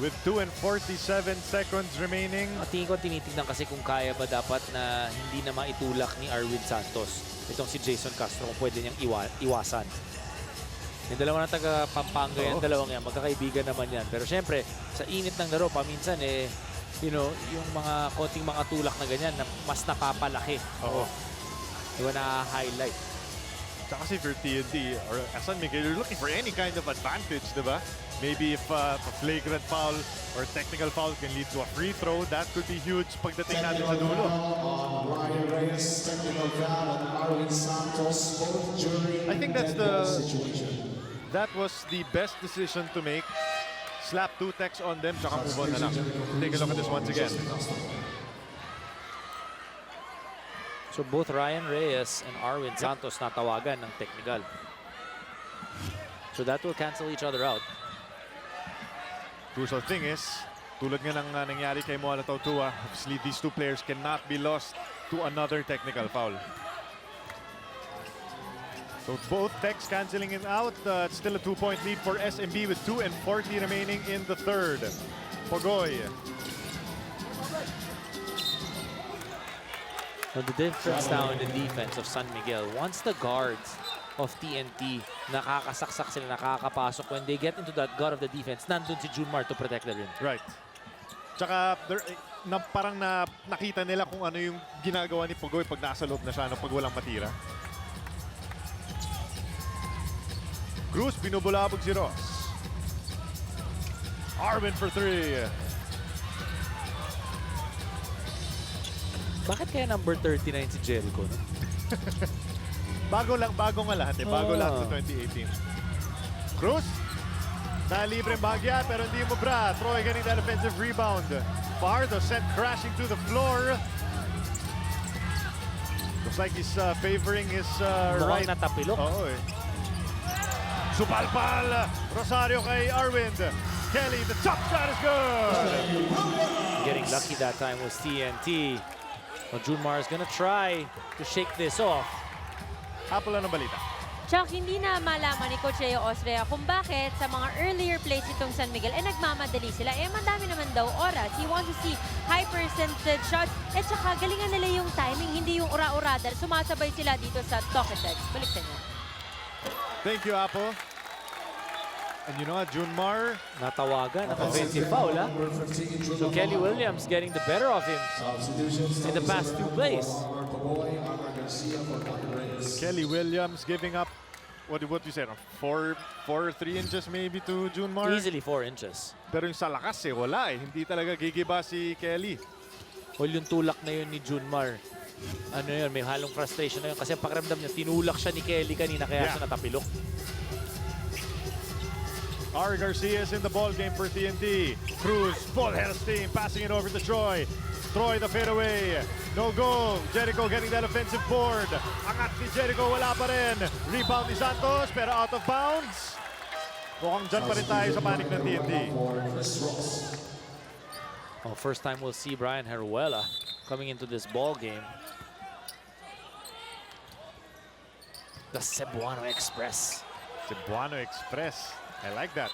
S4: With 2 and 47 seconds remaining.
S5: Tingin ko tinitignan kasi kung kaya ba dapat na hindi na maitulak ni Arwin Santos itong si Jason Castro kung pwede niyang iwasan. Yung dalawa ng taga Pampanga yan, dalawang yan, magkakaibigan naman yan. Pero syempre, sa init ng laro, paminsan you know, yung mga konting mga tulak na ganyan, na mas napapalaki.
S4: Oo.
S5: Diba na-highlight.
S4: Kasi if you're TNT or San Miguel, you're looking for any kind of advantage, di ba? Maybe if a flagrant foul or technical foul can lead to a free throw, that could be huge pagdating natin sa dulo.
S8: On Ryan Reyes, technical foul on Arwin Santos, both during
S4: I think that's
S8: technical situation.
S4: that was the best decision to make. Slap 2 techs on them, tsaka move on na lang. Take a look at this once again.
S5: So both Ryan Reyes and Arwin Santos natawagan ng technical. So that will cancel each other out.
S4: Crucial thing is, tulad nga ng nangyari kay Moala Tautua, obviously these two players cannot be lost to another technical foul. So both techs canceling it out. It's still a 2-point lead for SMB with 2:40 remaining in the third. Pogoy.
S5: So the difference now in the defense of San Miguel, once the guards of TNT nakakasaksak sila, nakakapasok, when they get into that guard of the defense, nandun si Junmar to protect the rim.
S4: Right. Tsaka parang nakita nila kung ano yung ginagawa ni Pogoy pag nasa loob na siya, pag walang matira. Cruz, binubulabog si Ross. Arvin for 3.
S5: Bakit kaya number 39 si Jericho? No?
S4: Bago nga lahat eh. Bago lahat sa 2018. Cruz, nalibreng bagya pero hindi mo bra. Troy getting that offensive rebound. Pardo sent crashing to the floor. Looks like he's favoring his right.
S5: Mukhang natapilok.
S4: Oo eh. Supalpal. Rosario kay Arwind. Kelly, the top shot is good.
S5: Getting lucky that time was TNT. Well, Junmar is gonna try to shake this off.
S4: Apple ang balita.
S6: Chuck, hindi na malaman ni Coach Leo Austria kung bakit sa mga earlier plays itong San Miguel, nagmamadali sila. Madami naman daw oras. He wants to see high percentage shots. Tsaka galingan nila yung timing, hindi yung ura-urada. Sumasabay sila dito sa talk-a-text. Balik sa inyo.
S4: Thank you, Apple. And you know what, Junmar,
S5: Natawagan, offensive foul, ha? So Kelly Williams getting the better of him in the past 2 plays.
S4: Kelly Williams giving up, what you said, 4 or 3 inches maybe to Junmar?
S5: Easily 4 inches.
S4: Pero yung sa lakas wala eh. Hindi talaga gigiba si Kelly.
S5: Well, yung tulak na yun ni Junmar, ano yun, may halong frustration na yun kasi pakiramdam niya, tinulak siya ni Kelly kanina kaya siya natapilok.
S4: Ari Garcia is in the ball game for TNT. Cruz, full head of steam, passing it over to Troy. Troy the fadeaway. No go. Jericho getting that offensive board. Angat ni Jericho, wala pa rin. Rebound ni Santos, pero out of bounds. Mukhang dyan pa rin tayo sa panic ng TNT.
S5: Oh, first time we'll see Brian Heruela coming into this ball game. The Cebuano Express.
S4: Cebuano Express. I like that.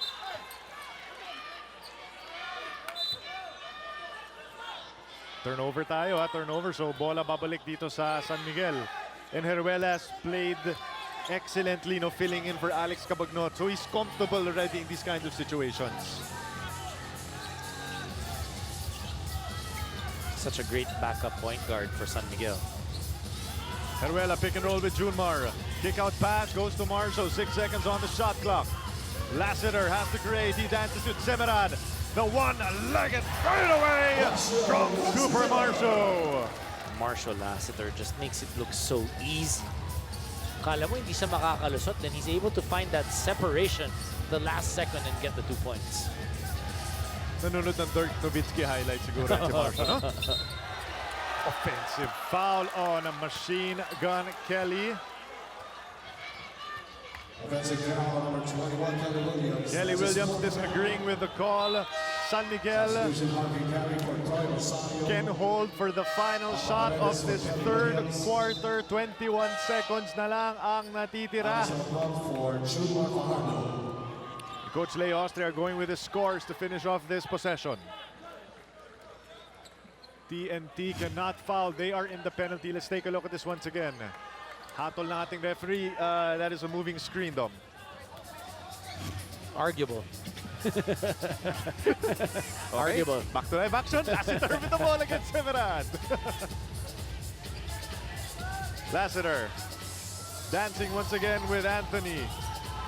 S4: Turnover tayo ha, turnover. So bola babalik dito sa San Miguel. And Heruela has played excellently, filling in for Alex Cabagnot. So he's comfortable already in these kinds of situations.
S5: Such a great backup point guard for San Miguel.
S4: Heruela pick and roll with Junmar. Kick out pass goes to Marshall. 6 seconds on the shot clock. Lassiter has to create. He dances to Semerad. The one-legged fadeaway from Cooper Marshall.
S5: Marshall Lassiter just makes it look so easy. Kala mo hindi siya makakalusot, then he's able to find that separation the last second and get the 2 points.
S4: Nanonood ng Dirk Nowitzki highlight siguro si Marshall, no? Offensive foul on a machine gun Kelly.
S8: Offensive foul number 21, Kelly Williams.
S4: Kelly Williams disagreeing with the call. San Miguel can hold for the final shot of this third quarter. 21 seconds na lang ang natitira. Coach Leo Austria going with the scores to finish off this possession. TNT cannot foul. They are in the penalty. Let's take a look at this once again. Hatol ng ating referee. That is a moving screen, Dom.
S5: Arguable.
S4: Arguable. Back to live action. Lassiter with the ball against Semerad. Lassiter. dancing once again with Anthony.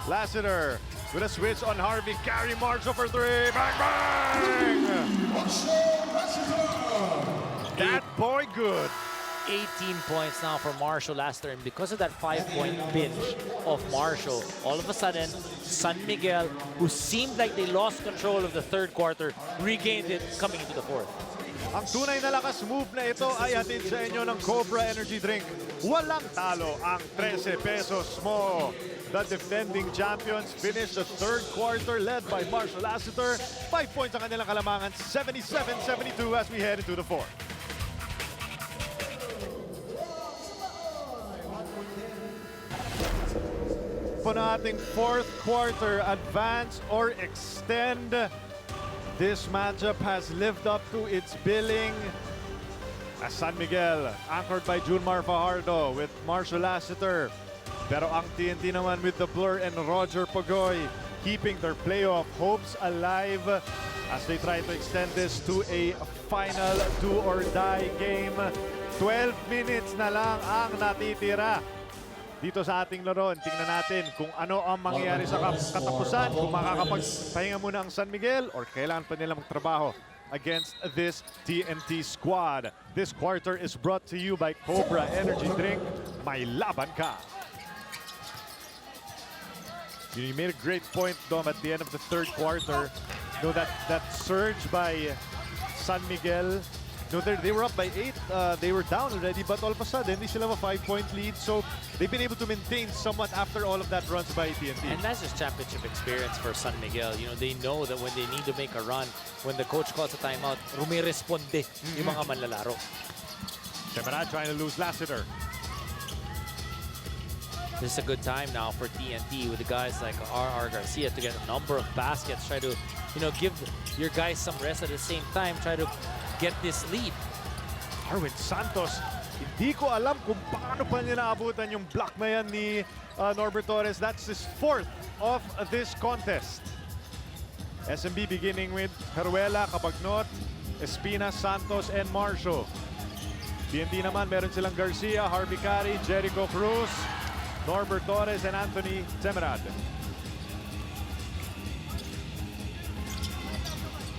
S4: Lassiter with a switch on Harvey. Carry Marshall for three. Bang, bang! That boy good.
S5: 18 points now for Marshall Lassiter, and because of that 5-point binge of Marshall, all of a sudden, San Miguel, who seemed like they lost control of the third quarter, regained it coming into the fourth.
S4: Ang tunay na lakas move na ito ay hatid sa inyo ng Cobra Energy Drink. Walang talo ang 13 pesos mo. The defending champions finished the third quarter led by Marshall Lassiter. 5 points ang kanilang kalamangan, 77-72 as we head into the fourth. Po nating fourth quarter, advance or extend. This matchup has lived up to its billing. As San Miguel, anchored by Junmar Fajardo with Marshall Lassiter. Pero ang TNT naman with the Blur and Roger Pagoy keeping their playoff hopes alive as they try to extend this to a final do-or-die game. 12 minutes na lang ang natitira dito sa ating laro. Tingnan natin kung ano ang mangyayari sa katapusan, kung makakapagpahinga muna ang San Miguel or kailangan pa nila magtrabaho against this TNT squad. This quarter is brought to you by Cobra Energy Drink. May laban ka! You made a great point, Dom, at the end of the third quarter. You know, that surge by San Miguel. No, they were up by 8. They were down already, but all of a sudden, they still have a 5-point lead. So they've been able to maintain somewhat after all of that runs by TNT.
S5: And that's just championship experience for San Miguel. You know, they know that when they need to make a run, when the coach calls a timeout, rumiresponde yung mga manlalaro.
S4: Semerad trying to lose Lassiter.
S5: This is a good time now for TNT with the guys like R.R. Garcia to get a number of baskets. Try to, you know, give your guys some rest at the same time. Try to get this lead.
S4: Arwin Santos, hindi ko alam kung paano pa niya naabutan yung block na yan ni Norbert Torres. That's his fourth of this contest. SMB beginning with Heruela, Cabagnot, Espina, Santos, and Marshall. TNT naman, meron silang Garcia, Harvey Cari, Jericho Cruz, Norbert Torres, and Anthony Semerad.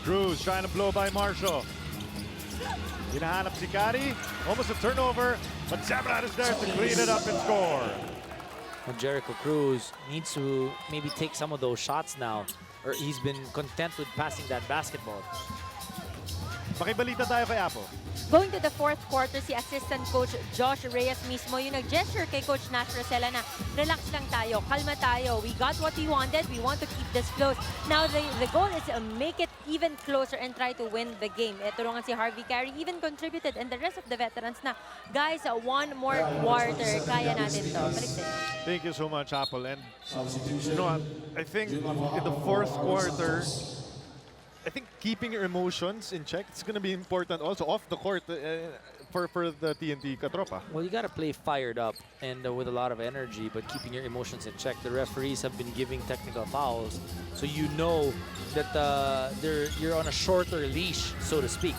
S4: Cruz trying to blow by Marshall. Hinahanap si Cari. Almost a turnover, but Semerad is there to clean it up and score.
S5: And Jericho Cruz needs to maybe take some of those shots now, or he's been content with passing that basketball.
S4: Makibalita tayo kay Apo.
S6: Going to the fourth quarter, si assistant coach Josh Reyes mismo yung nag-gesture kay Coach Nash Rosella na relax lang tayo, kalma tayo. We got what we wanted. We want to keep this close. Now, the goal is to make it even closer and try to win the game. Ito nga si Harvey Cari even contributed, and the rest of the veterans na, guys, one more quarter. Kaya natin to. Balik tayo.
S4: Thank you so much, Apple. And you know, I think in the fourth quarter, I think keeping your emotions in check, it's going to be important also off the court for the TNT Katropa.
S5: Well, you got to play fired up and with a lot of energy, but keeping your emotions in check. The referees have been giving technical fouls, so you know that you're on a shorter leash, so to speak.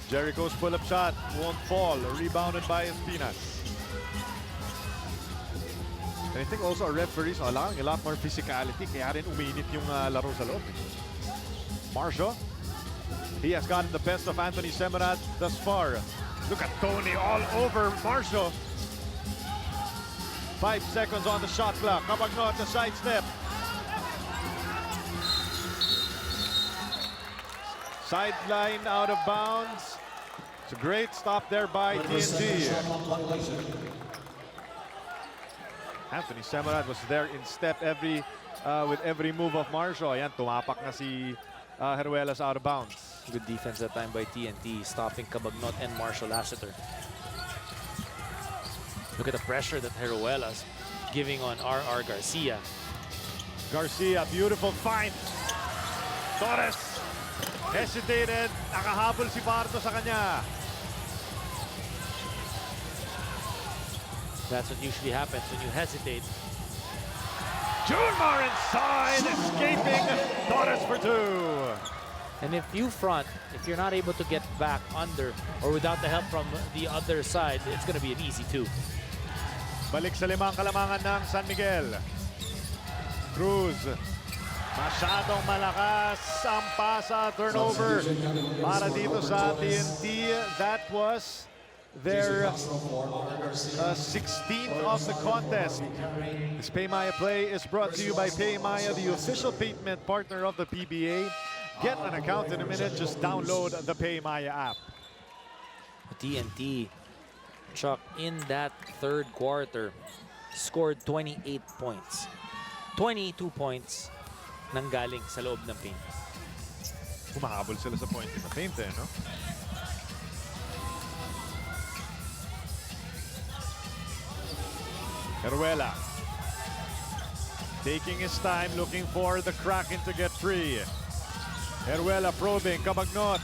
S4: Jericho's pull-up shot won't fall. Rebounded by Espinas. And I think also our referees are allowing a lot more physicality, kaya rin uminit yung laro sa loob. Marshall, he has gotten the best of Anthony Semerad thus far. Look at Tony all over Marshall. 5 seconds on the shot clock. Cabagnot the sidestep. Sideline out of bounds. It's a great stop there by TNT. Anthony Semerad was there in step with every move of Marshall. Ayan, tumapak na si Heruelas out of bounds.
S5: Good defense that time by TNT, stopping Cabagnot and Marshall Lassiter. Look at the pressure that Heruelas giving on R.R. Garcia.
S4: Garcia, beautiful find. Torres hesitated. Nakahabol si Barto sa kanya.
S5: That's what usually happens when you hesitate.
S4: Junmar inside, escaping. Torres for 2.
S5: And if you front, if you're not able to get back under or without the help from the other side, it's going to be an easy 2.
S4: Balik sa limang kalamangan ng San Miguel. Cruz. Masyadong malakas ang pasa, turnover para dito sa TNT. That was their 16th of the contest. This Paymaya play is brought to you by Paymaya, the official payment partner of the PBA. Get an account in a minute, just download the Paymaya app.
S5: TNT, Chuck, in that third quarter, scored 28 points. 22 points nanggaling sa loob ng paint.
S4: Humahabol sila sa point in the paint no? Heruela. Taking his time, looking for the Kraken to get free. Heruela probing, Cabagnot.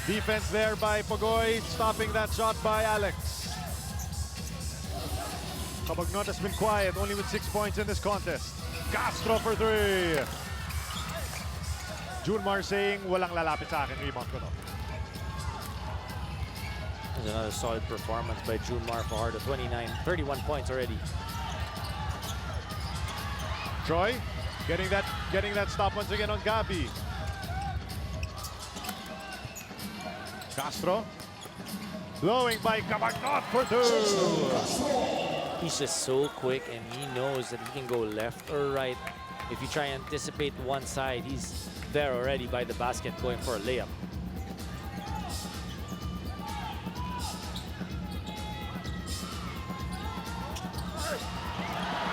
S4: Defense there by Pogoy, stopping that shot by Alex. Cabagnot has been quiet, only with 6 points in this contest. Castro for 3. Junmar saying, walang lalapit sa akin, rebound ko to.
S5: There's another solid performance by Junmar Fajardo, 31 points already.
S4: Troy getting that stop once again on Gabi. Castro blowing by Cabagnot for 2.
S5: He's just so quick and he knows that he can go left or right. If you try and anticipate one side, he's there already by the basket going for a layup.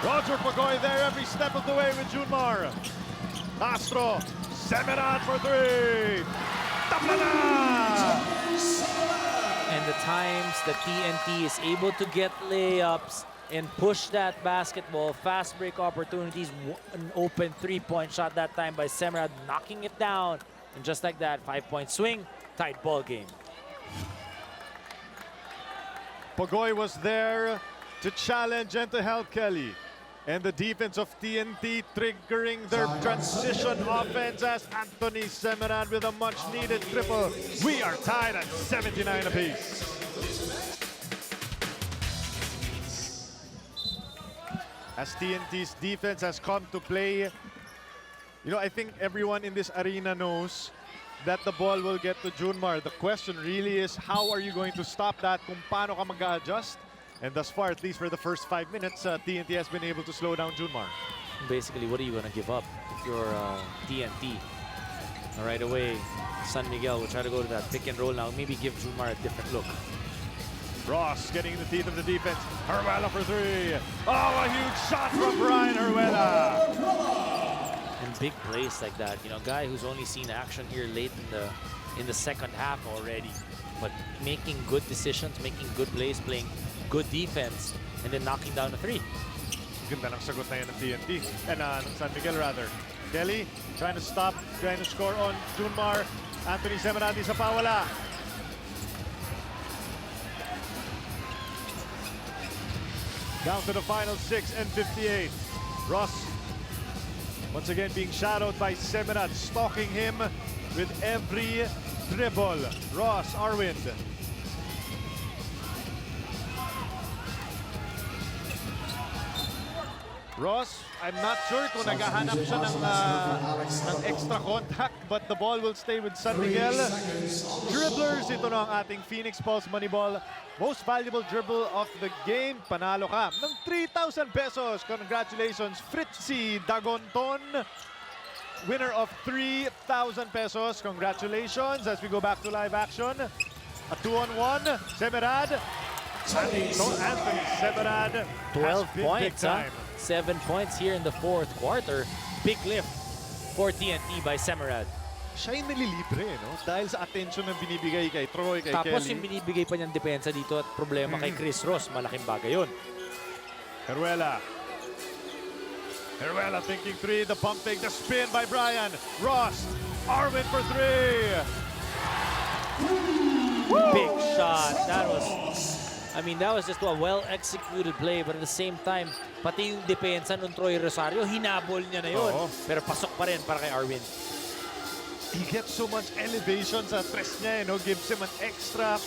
S4: Roger Pogoy there every step of the way with Junmar. Castro, Semerad for 3. Taplana!
S5: And the times that TNT is able to get layups and push that basketball, fast break opportunities, an open three-point shot that time by Semerad, knocking it down. And just like that, 5-point swing, tight ball game.
S4: Pogoy was there to challenge and to help Kelly. And the defense of TNT triggering their transition offense as Anthony Semerad with a much-needed triple. We are tied at 79 apiece. As TNT's defense has come to play, you know, I think everyone in this arena knows that the ball will get to Junmar. The question really is, how are you going to stop that? Kung paano ka mag-adjust? And thus far, at least for the first 5 minutes, TNT has been able to slow down Junmar.
S5: Basically, what are you going to give up if you're TNT? Right away, San Miguel will try to go to that pick and roll now. Maybe give Junmar a different look.
S4: Ross getting in the teeth of the defense. Heruela for 3. Oh, a huge shot from Brian Heruela.
S5: And big plays like that. You know, a guy who's only seen action here late in the second half already. But making good decisions, making good plays, playing good defense, and then knocking down a 3.
S4: Ganda ng sagot na yan ng TNT. And ng San Miguel rather. Kelly trying to stop, trying to score on Junmar. Anthony Semerad sa pawala. Down to the final 6 and 58. Ross once again being shadowed by Semerad, stalking him with every dribble. Ross, Arwind. Ross, I'm not sure kung naghahanap siya ng extra contact, but the ball will stay with San Miguel. Dribblers, ito na ang ating Phoenix Pulse Moneyball. Most valuable dribble of the game. Panalo ka ng 3,000 pesos. Congratulations, Fritzy Dagonton. Winner of 3,000 pesos. Congratulations. As we go back to live action. A 2-on-1. Semerad. Anthony Semerad.
S5: 12 points, 7 points here in the fourth quarter. Big lift for TNT by Semerad.
S4: Siya yung nalilibre, no? Dahil sa attention na binibigay kay Troy, kay
S5: Tapos
S4: Kelly.
S5: yung binibigay pa niyang depensa dito at problema kay Chris Ross, malaking bagay yun.
S4: Heruela. Heruela thinking 3, the pump fake, the spin by Brian. Ross, Arwin for 3.
S5: Big shot. That was just a well-executed play, but at the same time, pati yung depensa ng Troy Rosario, hinabol niya na yun. Pero pasok pa rin para kay Arwin.
S4: He gets so much elevation sa tres niya, gives him an extra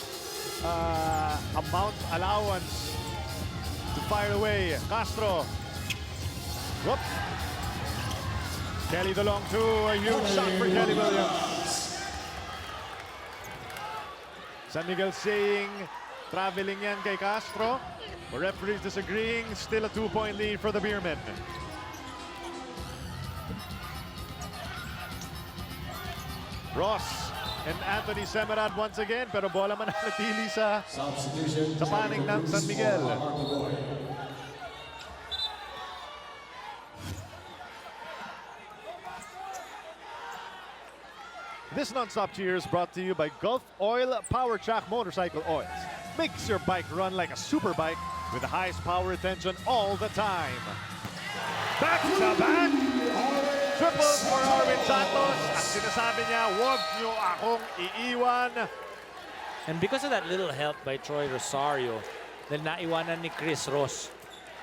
S4: allowance to fire away. Castro. Whoop. Kelly the long two. A huge shot for Kelly Williams. San Miguel saying, traveling yan kay Castro. The referees disagreeing. Still a 2-point lead for the Beermen. Ross and Anthony Semerad once again, pero bola mananatili sa panig ng San Miguel. This non-stop cheer is brought to you by Gulf Oil Power Track Motorcycle Oils. Makes your bike run like a super bike with the highest power retention all the time. Back to back! Triples for Arvin Santos. At sinasabi niya, huwag niyo akong iiwan.
S5: And because of that little help by Troy Rosario, dahil naiwanan ni Chris Ross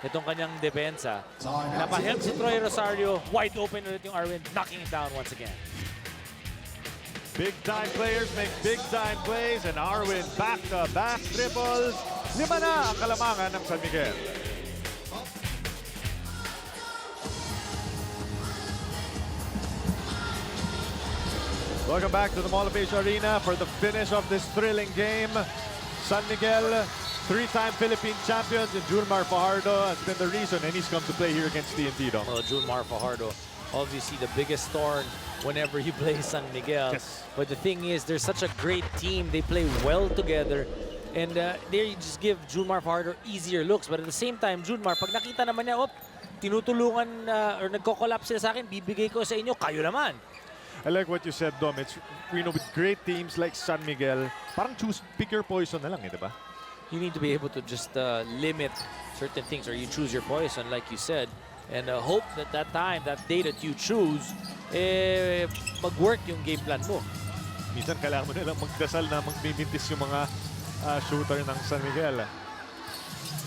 S5: itong kanyang depensa, napahelp si Troy Rosario, wide open ulit yung Arvin, knocking it down once again.
S4: Big-time players make big-time plays, and Arvin back-to-back triples. 5 na ang kalamangan ng San Miguel. Welcome back to the Mall of Asia Arena for the finish of this thrilling game. San Miguel, 3-time Philippine champions, and Junmar Fajardo has been the reason, and he's come to play here against TNT.
S5: Well, Junmar Fajardo, obviously the biggest thorn whenever you play San Miguel.
S4: Yes.
S5: But the thing is, they're such a great team. They play well together. And they just give Junmar Fajardo easier looks. But at the same time, Junmar, pag nakita naman niya, tinutulungan or nagko-collapse sila sa akin, bibigay ko sa inyo, kayo naman.
S4: I like what you said, Dom. It's, with great teams like San Miguel, parang pick your poison na lang, di ba?
S5: You need to be able to just limit certain things, or you choose your poison, like you said, and hope that that day that you choose, mag-work yung game plan mo.
S4: Minsan kailangan mo nilang magdasal na magbimintis yung mga shooter ng San Miguel.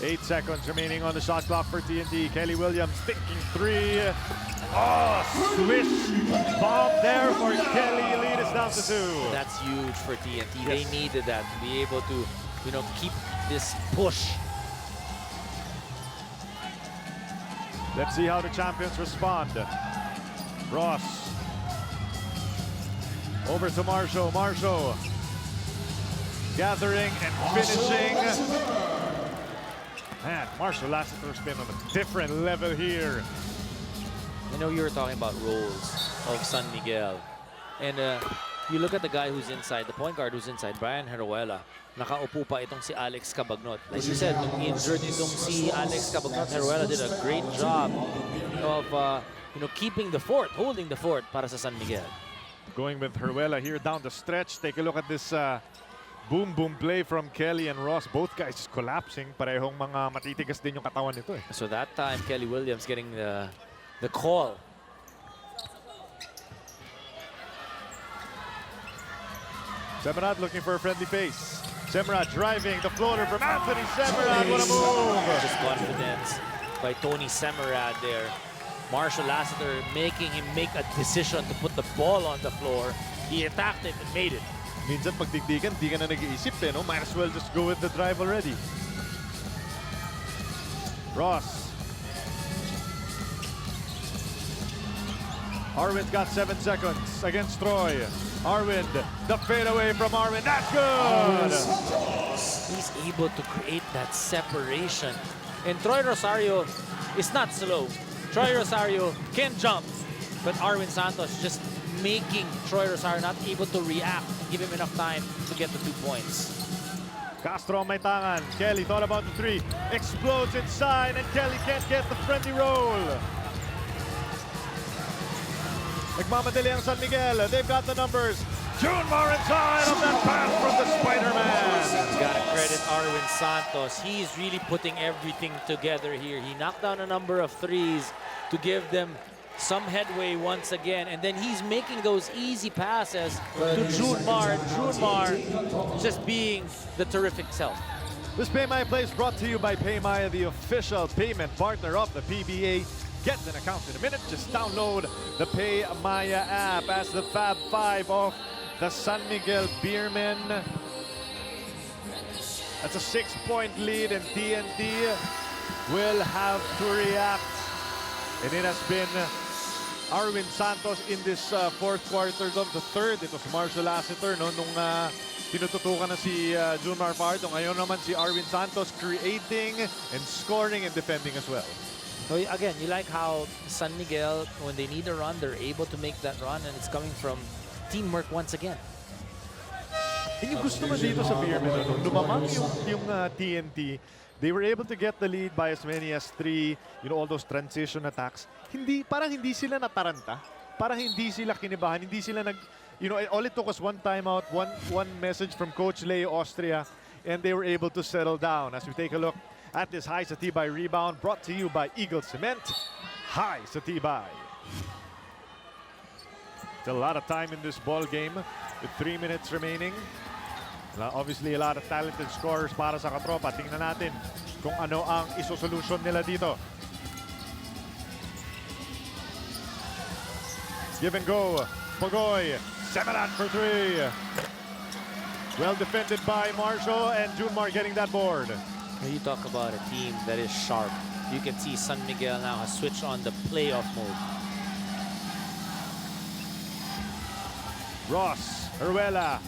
S4: 8 seconds remaining on the shot clock for TNT. Kelly Williams thinking 3. Oh, swish bomb there for Kelly. Lead is down to 2.
S5: That's huge for TNT.
S4: Yes.
S5: They needed that to be able to, keep this push.
S4: Let's see how the champions respond. Ross. Over to Marshall. Marshall gathering and finishing. Man, Marshall Lassiter's been on a different level here.
S5: I know you were talking about roles of San Miguel. And you look at the guy who's inside, the point guard who's inside, Brian Heruela. Nakaupo pa itong si Alex Cabagnot. Like you said, nung injured itong si Alex Cabagnot, Heruela did a great job of keeping the fort, holding the fort para sa San Miguel.
S4: Going with Heruela here down the stretch. Take a look at this boom play from Kelly and Ross. Both guys just collapsing. Parehong mga matitigas din yung katawan nito.
S5: So that time, Kelly Williams getting the call.
S4: Semerad looking for a friendly face. Semerad driving the floater from Anthony Semerad. What a move!
S5: Just confidence by Tony Semerad there. Marshall Lassiter making him make a decision to put the ball on the floor. He attacked it and made it.
S4: Minsan pag digdigan, di ka na nag-iisip no? Might as well just go with the drive already. Ross. Arvind got 7 seconds against Troy. Arvind, the fadeaway from Arvind, that's good!
S5: He's able to create that separation. And Troy Rosario is not slow. Troy Rosario can jump, but Arvin Santos just making Troy Rosario not able to react and give him enough time to get the 2 points.
S4: Castro may tangan. Kelly thought about the 3. Explodes inside, and Kelly can't get the friendly roll. Nagmamadali ang San Miguel. They've got the numbers. Junmar inside of that pass from the Spider-Man.
S5: Gotta credit Arvin Santos. He's really putting everything together here. He knocked down a number of 3s to give them some headway once again. And then he's making those easy passes to Junmar. Junmar just being the terrific self.
S4: This PayMaya play is brought to you by PayMaya, the official payment partner of the PBA. Get an account in a minute. Just download the PayMaya app as the Fab 5 of the San Miguel Beermen. That's a 6-point lead, and TNT will have to react. And it has been Arwin Santos in this fourth quarter of the third. Ito si Marshall Lassiter no, nung tinututukan na si Junmar Pardo. Ngayon naman si Arwin Santos creating and scoring and defending as well.
S5: So again, you like how San Miguel, when they need a run, they're able to make that run, and it's coming from teamwork once again.
S4: And yung gusto mo dito sa Pyramid, nung lumamang yung TNT, they were able to get the lead by as many as 3, all those transition attacks. Parang hindi sila nataranta. Parang hindi sila kinibahan. Hindi sila all it took was one timeout, one message from Coach Leo Austria, and they were able to settle down. As we take a look at this high sa Tibay rebound, brought to you by Eagle Cement. High sa Tibay. Still a lot of time in this ball game with 3 minutes remaining. Obviously, a lot of talented scorers para sa katropa. Tingnan natin kung ano ang isosolusyon nila dito. Give and go. Pagoy. Semeran for 3. Well defended by Marshall, and Junmar getting that board.
S5: When you talk about a team that is sharp, you can see San Miguel now has switched on the playoff mode.
S4: Ross. Heruela.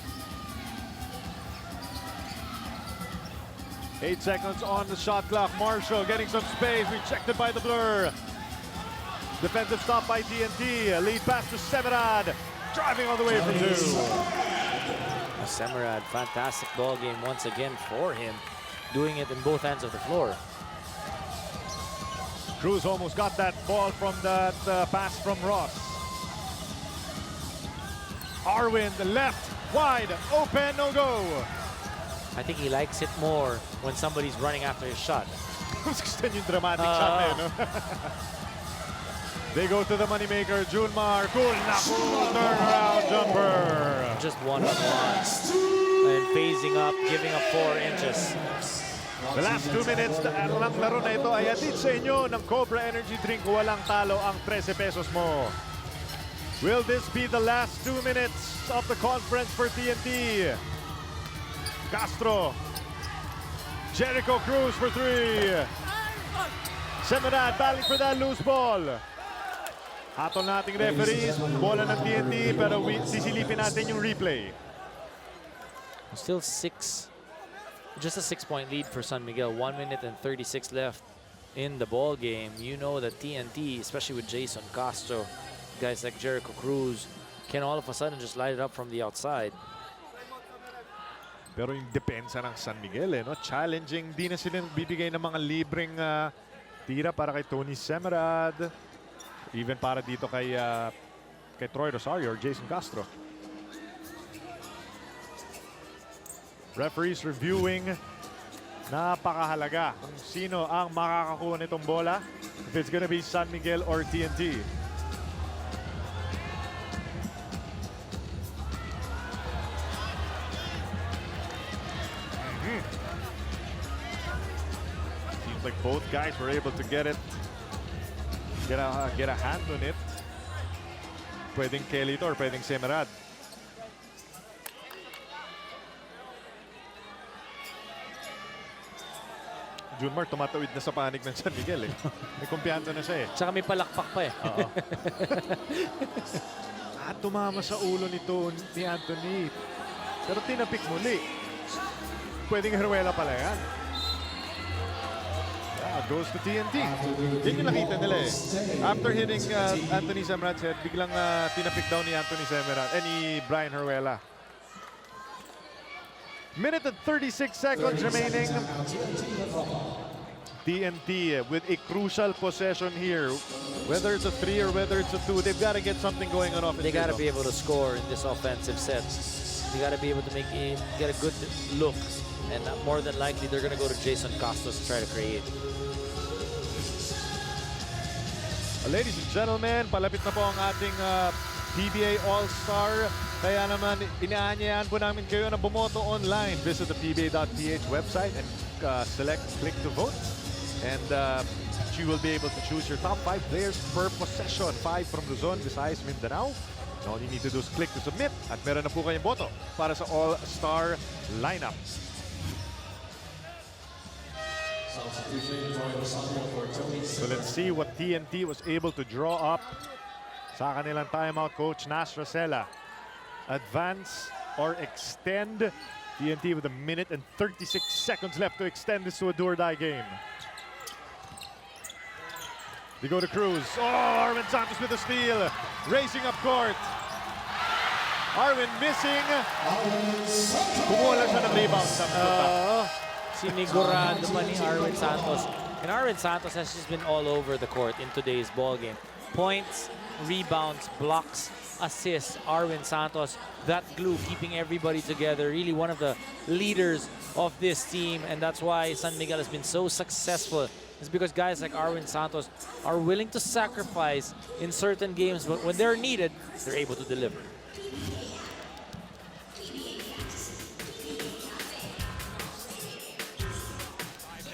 S4: 8 seconds on the shot clock. Marshall getting some space. Rejected by the Blur. Defensive stop by TNT. Lead pass to Semerad. Driving all the way from 2.
S5: Semerad, fantastic ball game once again for him. Doing it in both ends of the floor.
S4: Cruz almost got that ball from that pass from Ross. Arwin, the left, wide, open, no go.
S5: I think he likes it more when somebody's running after his shot.
S4: Gusto yung dramatic shot eh, no? They go to the moneymaker, Junmar. Cool na cool turnaround jumper.
S5: Just one-on-one. And phasing up, giving up 4 inches.
S4: The last 2 minutes ng laro na ito ay atid sa inyo ng Cobra Energy Drink. Walang talo ang 13 pesos mo. Will this be the last 2 minutes of the conference for TNT? Castro. Jericho Cruz for 3. Semerad battling for that loose ball. Hatol nating referees. Bola ng TNT pero sisilipin natin yung replay.
S5: Still just a 6-point lead for San Miguel. 1 minute and 36 left in the ball game. You know that TNT, especially with Jason Castro, guys like Jericho Cruz, can all of a sudden just light it up from the outside.
S4: Pero yung depensa ng San Miguel, no? Challenging. Di na sila bibigay ng mga libreng tira para kay Tony Semerad. Even para dito kay Troy Rosario or Jason Castro. Referees reviewing. Napakahalaga kung sino ang makakakuha nitong bola. If it's gonna be San Miguel or TNT. Seems like both guys were able to get a hand on it. Pwedeng Kelly to or pwedeng Semerad. Junmar tumatawid na sa panig ng San Miguel eh. May kumpiyansa na siya eh.
S5: Tsaka may palakpak pa eh.
S4: Tumama sa ulo nito ni Anthony. Pero tinapik muli. Pwedeng Heruela pala yan. Goes to TNT. Yan yung nakita nila eh. After hitting Anthony Semerad's head, biglang tinapik down ni Anthony Semerad ni Brian Heruela. Minute and 36 seconds remaining. TNT with a crucial possession here. Whether it's a 3 or whether it's a 2, they've got to get something going on offense.
S5: They got to be able to score in this offensive set. They got to be able to get a good look. And more than likely, they're going to go to Jason Costas to try to create.
S4: Ladies and gentlemen, palapit na po ang ating PBA All-Star. Kaya naman, inaanyayahan po namin kayo na bumoto online. Visit the pba.ph website and select click to vote. And you will be able to choose your top 5 players per possession. 5 from Luzon, Visayas, Mindanao. And all you need to do is click to submit. At meron na po kayong boto para sa All-Star lineup. So let's see what TNT was able to draw up sa kanilang timeout coach Nas Rosella. Advance or extend. TNT with 1 minute and 36 seconds left to extend this to a do-or-die game. They go to Cruz. Oh, Arvin Santos with a steal. Racing up court. Arvin missing. Kumuha lang siya ng rebound.
S5: Sinigurado pa ni Arvin Santos. And Arvin Santos has just been all over the court in today's ball game. Points, rebounds, blocks, assists. Arvin Santos, that glue keeping everybody together. Really one of the leaders of this team. And that's why San Miguel has been so successful. It's because guys like Arvin Santos are willing to sacrifice in certain games, but when they're needed, they're able to deliver.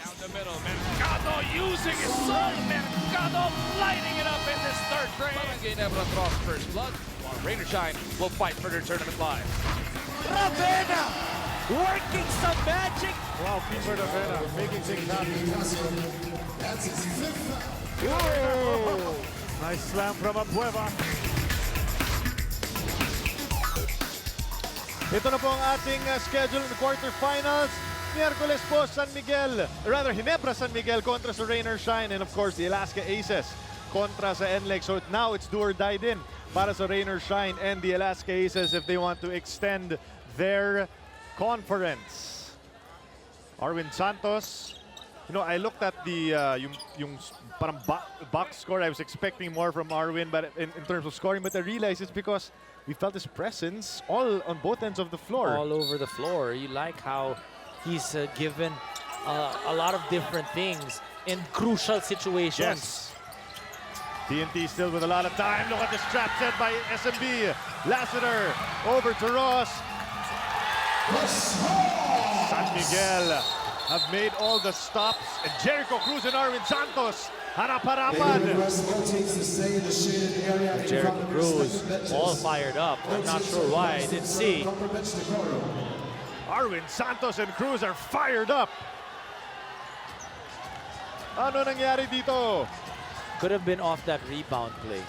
S1: Down the middle, Mercado using his son. Mercado lighting it up in this third frame. Barangay never draws first blood, while Rain or Shine will fight for their tournament lives.
S5: Ravena working some magic.
S3: Wow, Peter Ravena making things happen.
S4: Whoa!
S3: Nice slam from Abueva.
S4: Ito na po ang ating schedule in the quarterfinals. Miyerkules po, San Miguel, rather Ginebra San Miguel kontra sa Rain or Shine, and of course the Alaska Aces kontra sa NLEX. So now it's do or die din para sa Rain or Shine and the Alaska Aces if they want to extend their conference. Arvin Santos, you know, I looked at the yung parang box score. I was expecting more from Arvin, but in terms of scoring, but I realized it's because we felt his presence all on both ends of the floor.
S5: All over the floor. You like how he's given a lot of different things in crucial situations.
S4: Yes. TNT still with a lot of time. Look at this trap set by SMB. Lassiter over to Ross. San Miguel have made all the stops. And Jericho Cruz and Arvin Santos. Harap-harapan.
S5: Jericho Cruz all fired up. I'm not sure why. I didn't see.
S4: Arvin Santos and Cruz are fired up. Ano nangyari dito?
S5: Could have been off that rebound play.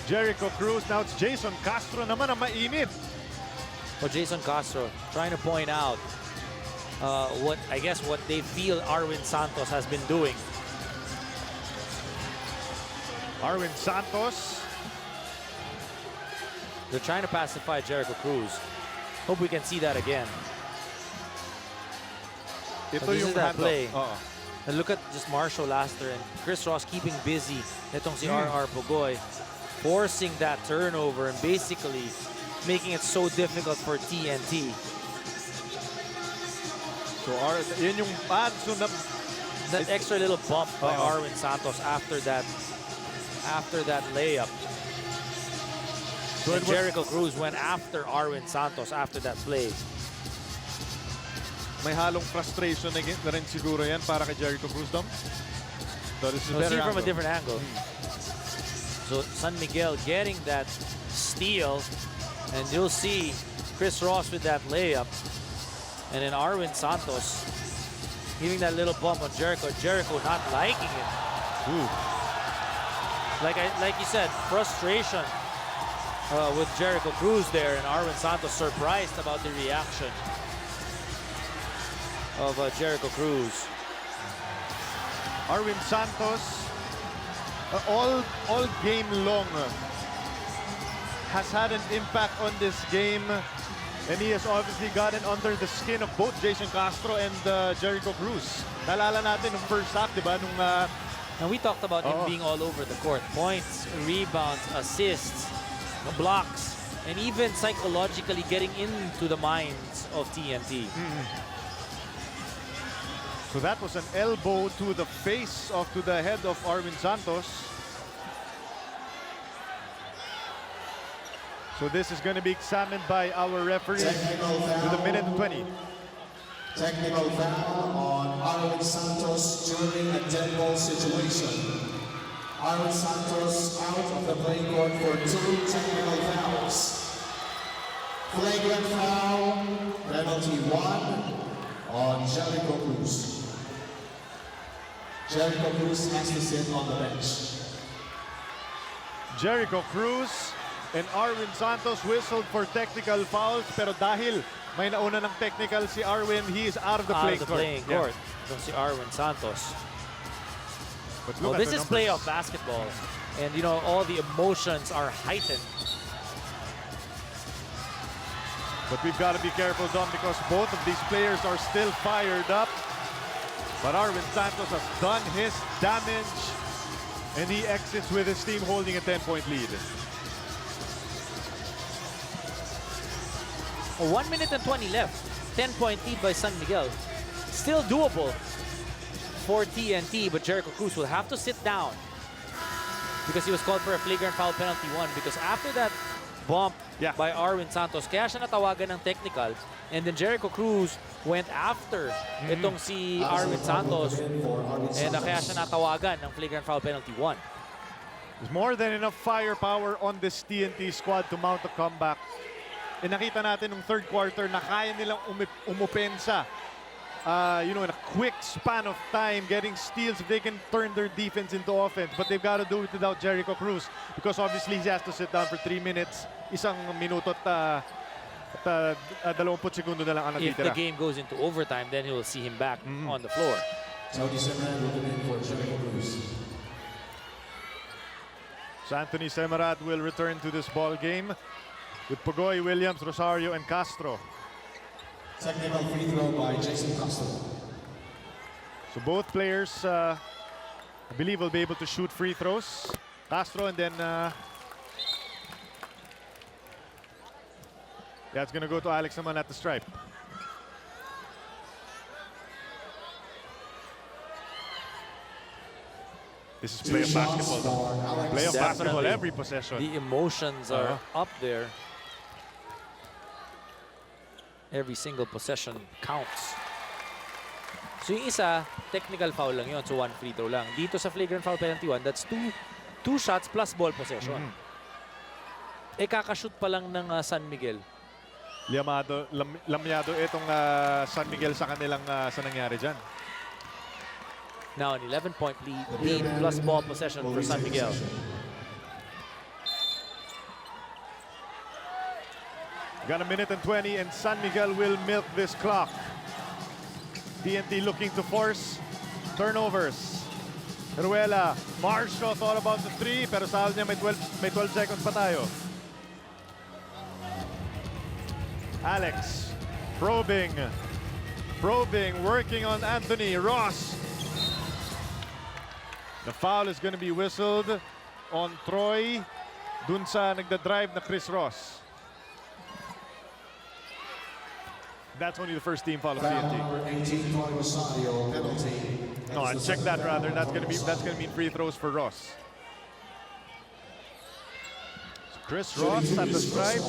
S4: Jericho Cruz. Now it's Jason Castro naman ang mainit.
S5: Well, Jason Castro trying to point out what they feel Arvin Santos has been doing.
S4: Arvin Santos.
S5: They're trying to pacify Jericho Cruz. Hope we can see that again.
S4: Ito
S5: This
S4: yung
S5: is that
S4: handoff.
S5: play.
S4: Oo.
S5: And look at just Marshall Laster and Chris Ross keeping busy. Itong si RR Pugoy, forcing that turnover and basically making it so difficult for TNT.
S4: So yun yung so
S5: That extra little bump by Arvin Santos after that layup. And Jericho Cruz went after Arvin Santos after that play.
S4: may halong frustration na rin siguro yan para kay Jericho Cruz, Dom. So this is
S5: We'll see
S4: better
S5: from a
S4: angle.
S5: different angle. So San Miguel getting that steal, and you'll see Chris Ross with that layup, and then Arvin Santos giving that little bump on Jericho. Jericho not liking it.
S4: Ooh.
S5: Like you said, frustration with Jericho Cruz there, and Arvin Santos surprised about the reaction of Jericho Cruz.
S4: Arvin Santos, all game long, has had an impact on this game, and he has obviously gotten under the skin of both Jason Castro and Jericho Cruz. Naalala natin nung first half, di ba? Nung
S5: And we talked about him being all over the court. Points, rebounds, assists, blocks, and even psychologically getting into the minds of TNT.
S4: So that was an elbow to the face to the head of Arvin Santos. So this is going to be examined by our referee with a minute and 20.
S8: Technical foul on Arvin Santos during a dead ball situation. Arvin Santos out of the playing court for 2 technical fouls. Flagrant foul, penalty 1 on Jericho Cruz. Jericho Cruz has to sit on the bench.
S4: Jericho Cruz and Arwin Santos whistled for technical fouls, pero dahil may nauna ng technical si Arwin, he is out of the playing court.
S5: Don't see Arwin Santos.
S4: But
S5: Well,
S4: look at
S5: this
S4: the
S5: is
S4: numbers.
S5: playoff basketball. And, you know, all the emotions are heightened.
S4: But we've got to be careful, Dom, because both of these players are still fired up. But Arwin Santos has done his damage, and he exits with his team holding a 10-point lead.
S5: 1 minute and 20 left. 10-point lead by San Miguel. Still doable for TNT, but Jericho Cruz will have to sit down because he was called for a flagrant foul penalty 1, because after that bump by Arwin Santos, kaya siya natawagan ng technical, and then Jericho Cruz went after itong si Arwin Santos, and kaya siya natawagan ng flagrant foul penalty 1.
S4: There's more than enough firepower on this TNT squad to mount a comeback. E nakita natin nung third quarter na kaya nilang umupensa. You know, in a quick span of time, getting steals if they can turn their defense into offense. But they've got to do it without Jericho Cruz, because obviously he has to sit down for 3 minutes. Isang minuto at 20 segundo na lang ang
S5: If
S4: natitira.
S5: the game goes into overtime, then he will see him back on the floor.
S8: Tony Semerad will come in for Jericho Cruz.
S4: So Anthony Semerad will return to this ball game with Pugoy, Williams, Rosario, and Castro.
S8: Technical free throw by Jason Castro.
S4: So both players, I believe, will be able to shoot free throws. Castro, and then it's going to go to Alex naman at the stripe. This is playoff basketball. Playoff basketball,
S5: Definitely.
S4: every possession.
S5: The emotions are up there. Every single possession counts. So yung isa, technical foul lang yun. So 1 free throw lang. Dito sa flagrant foul penalty 1, that's two shots plus ball possession. Eh kakashoot pa lang ng San Miguel.
S4: Lamyado itong San Miguel sa kanilang sa nangyari dyan.
S5: Now an 11-point lead plus ball possession for San Miguel.
S4: Got a minute and 20, and San Miguel will milk this clock. TNT looking to force turnovers. Ruela, Marshall thought about the 3, pero sa niya may 12 seconds pa tayo. Alex, probing, working on Anthony. Ross. The foul is going to be whistled on Troy, dun sa nagda-drive na Chris Ross. That's only the first team foul of
S8: Foul
S4: TNT.
S8: number 18 for Rosario, penalty.
S4: No, I'll check that rather. That's gonna mean free throws for Ross. So Chris Ross at the stripe.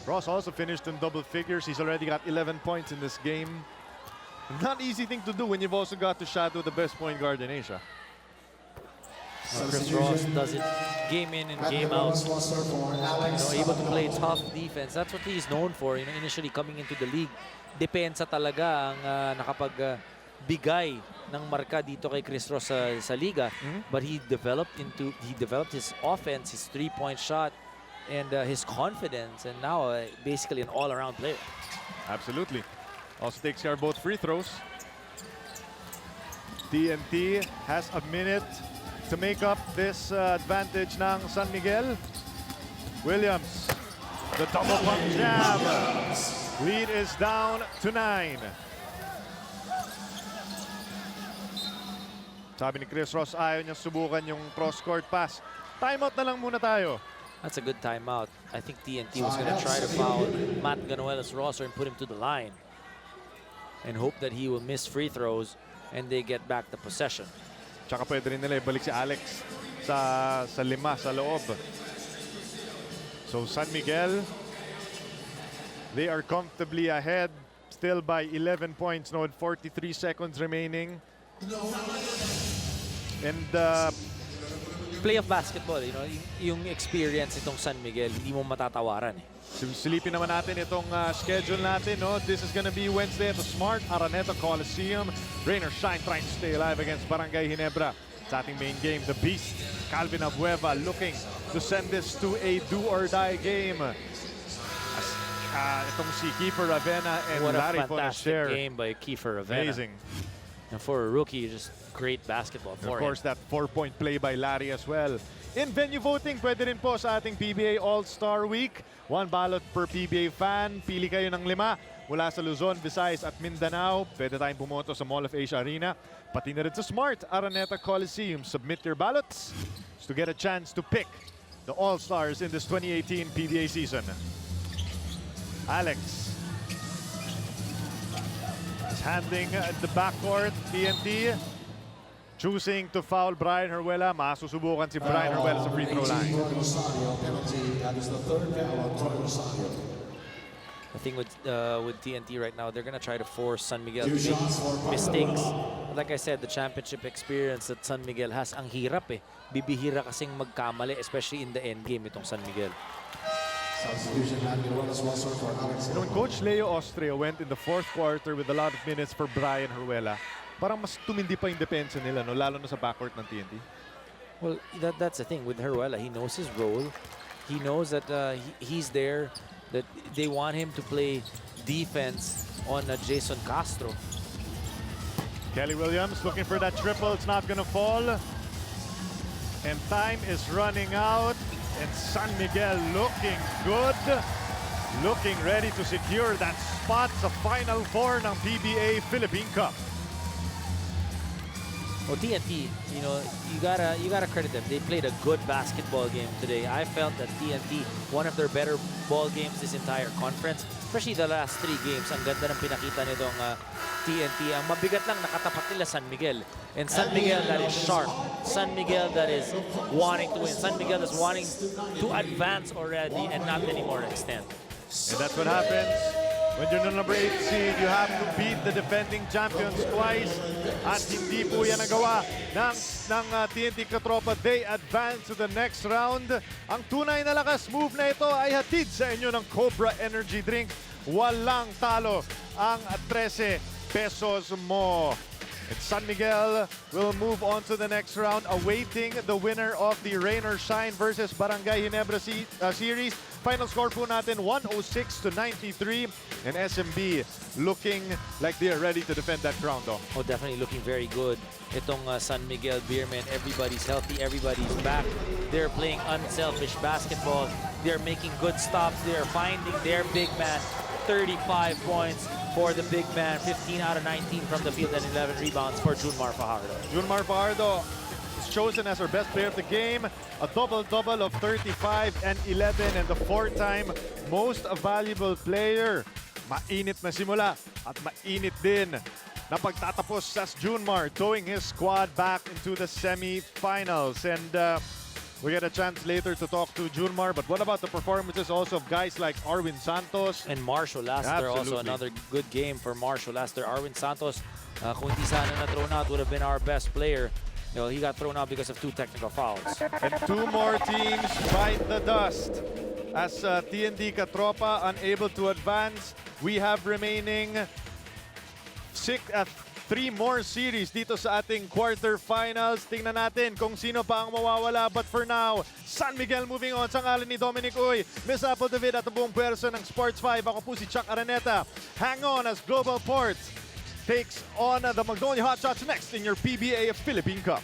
S4: Ross also finished in double figures. He's already got 11 points in this game. Not easy thing to do when you've also got to shadow the best point guard in Asia.
S5: Chris Ross does it game in and game out. Able to play tough defense. That's what he's known for. Initially coming into the league, depensa talaga ang nakapagbigay ng marka dito kay Chris Ross sa liga. But he developed his offense, his three-point shot, and his confidence, and now basically an all-around player.
S4: Absolutely. Also takes care of both free throws. TNT has a minute to make up this advantage ng San Miguel. Williams, the double pump jam. Lead is down to 9. Sabi ni Chris Ross, ayaw niya subukan yung cross-court pass. Timeout na lang muna tayo.
S5: That's a good timeout. I think TNT was going to try to foul Matt Ganuelas Rosser and put him to the line and hope that he will miss free throws and they get back the possession.
S4: Tsaka pwede rin nila ibalik si Alex sa 5 sa loob. So San Miguel, they are comfortably ahead, still by 11 points, no, 43 seconds remaining. And
S5: playoff basketball, yung experience itong San Miguel, hindi mo matatawaran eh.
S4: Silipin naman natin itong schedule natin. No? This is gonna be Wednesday at the Smart Araneta Coliseum. Rain or shine, trying to stay alive against Barangay Ginebra. Sa ating main game, the Beast, Calvin Abueva, looking to send this to a do-or-die game. Itong si Kiefer Ravena and
S5: What
S4: Larry
S5: a fantastic
S4: Fonaster.
S5: game by Kiefer Ravena.
S4: Amazing.
S5: And for a rookie, just great basketball
S4: And
S5: for
S4: of course,
S5: him.
S4: that 4-point play by Larry as well. In venue voting, pwede rin po sa ating PBA All-Star Week. 1 ballot per PBA fan. Pili kayo ng 5 mula sa Luzon, Visayas at Mindanao. Pwede tayong bumoto sa Mall of Asia Arena. Pati na rin sa Smart Araneta Coliseum. Submit your ballots to get a chance to pick the All-Stars in this 2018 PBA season. Alex is handing the backcourt. TNT choosing to foul Brian Herwela. Masusubukan si Brian Herwela sa free throw line.
S8: Penalty, that is the third foul on Troy Rosario.
S5: I think with TNT right now, they're going to try to force San Miguel to make mistakes. Like I said, the championship experience that San Miguel has, ang hirap eh. Bibihira kasing magkamali, especially in the end game itong San Miguel.
S8: Substitution had been run as well, sir, for Alex.
S4: When Coach Leo Austria went in the 4th quarter with a lot of minutes for Brian Herwela, parang mas tumindi pa yung depensa nila, no? Lalo na sa backcourt ng TNT.
S5: Well, that's the thing with Herwela. He knows his role. He knows that he's there, that they want him to play defense on Jason Castro.
S4: Kelly Williams looking for that triple. It's not gonna fall. And time is running out. And San Miguel looking good. Looking ready to secure that spot sa Final Four ng PBA Philippine Cup.
S5: Well, TNT, you gotta credit them. They played a good basketball game today. I felt that TNT, one of their better ball games this entire conference, especially the last 3 games. Ang ganda ng pinakita nitong TNT. Ang mabigat lang nakatapat nila San Miguel. And San Miguel that is sharp. San Miguel that is wanting to win. San Miguel is wanting to advance already and not anymore extend.
S4: And that's what happens when you're the number 8 seed. You have to beat the defending champions twice. At hindi po yan nagawa ng TNT Katropa. They advance to the next round. Ang tunay na lakas move na ito ay hatid sa inyo ng Cobra Energy Drink. Walang talo ang 13 pesos mo. And San Miguel will move on to the next round, awaiting the winner of the Rain or Shine versus Barangay Ginebra series. Final score po natin, 106-93. And SMB looking like they are ready to defend that crown, though.
S5: Oh, definitely looking very good. Itong San Miguel Beermen, everybody's healthy, everybody's back. They're playing unselfish basketball. They're making good stops. They're finding their big man. 35 points for the big man, 15 out of 19 from the field and 11 rebounds for Junmar Fajardo.
S4: Junmar Fajardo is chosen as our best player of the game. A double-double of 35 and 11 and the 4-time most valuable player. Mainit na simula at mainit din na pagtatapos sa Junmar, towing his squad back into the semi-finals. And we get a chance later to talk to Junmar, but what about the performances also of guys like Arwin Santos?
S5: And Marshall Laster, also
S4: Absolutely.
S5: another good game for Marshall Laster. Arwin Santos, kung hindi sana na-thrown out, would have been our best player. He got thrown out because of 2 technical fouls.
S4: And 2 more teams bite the dust. As TNT Katropa unable to advance, we have remaining 3 more series dito sa ating quarterfinals. Tingnan natin kung sino pa ang mawawala. But for now, San Miguel moving on sa ngalan ni Dominic Uy. Miss Apple David at ang buong pwersa ng Sports 5. Ako po si Chuck Araneta. Hang on as Global Ports takes on the Magnolia Hotshots next in your PBA Philippine Cup.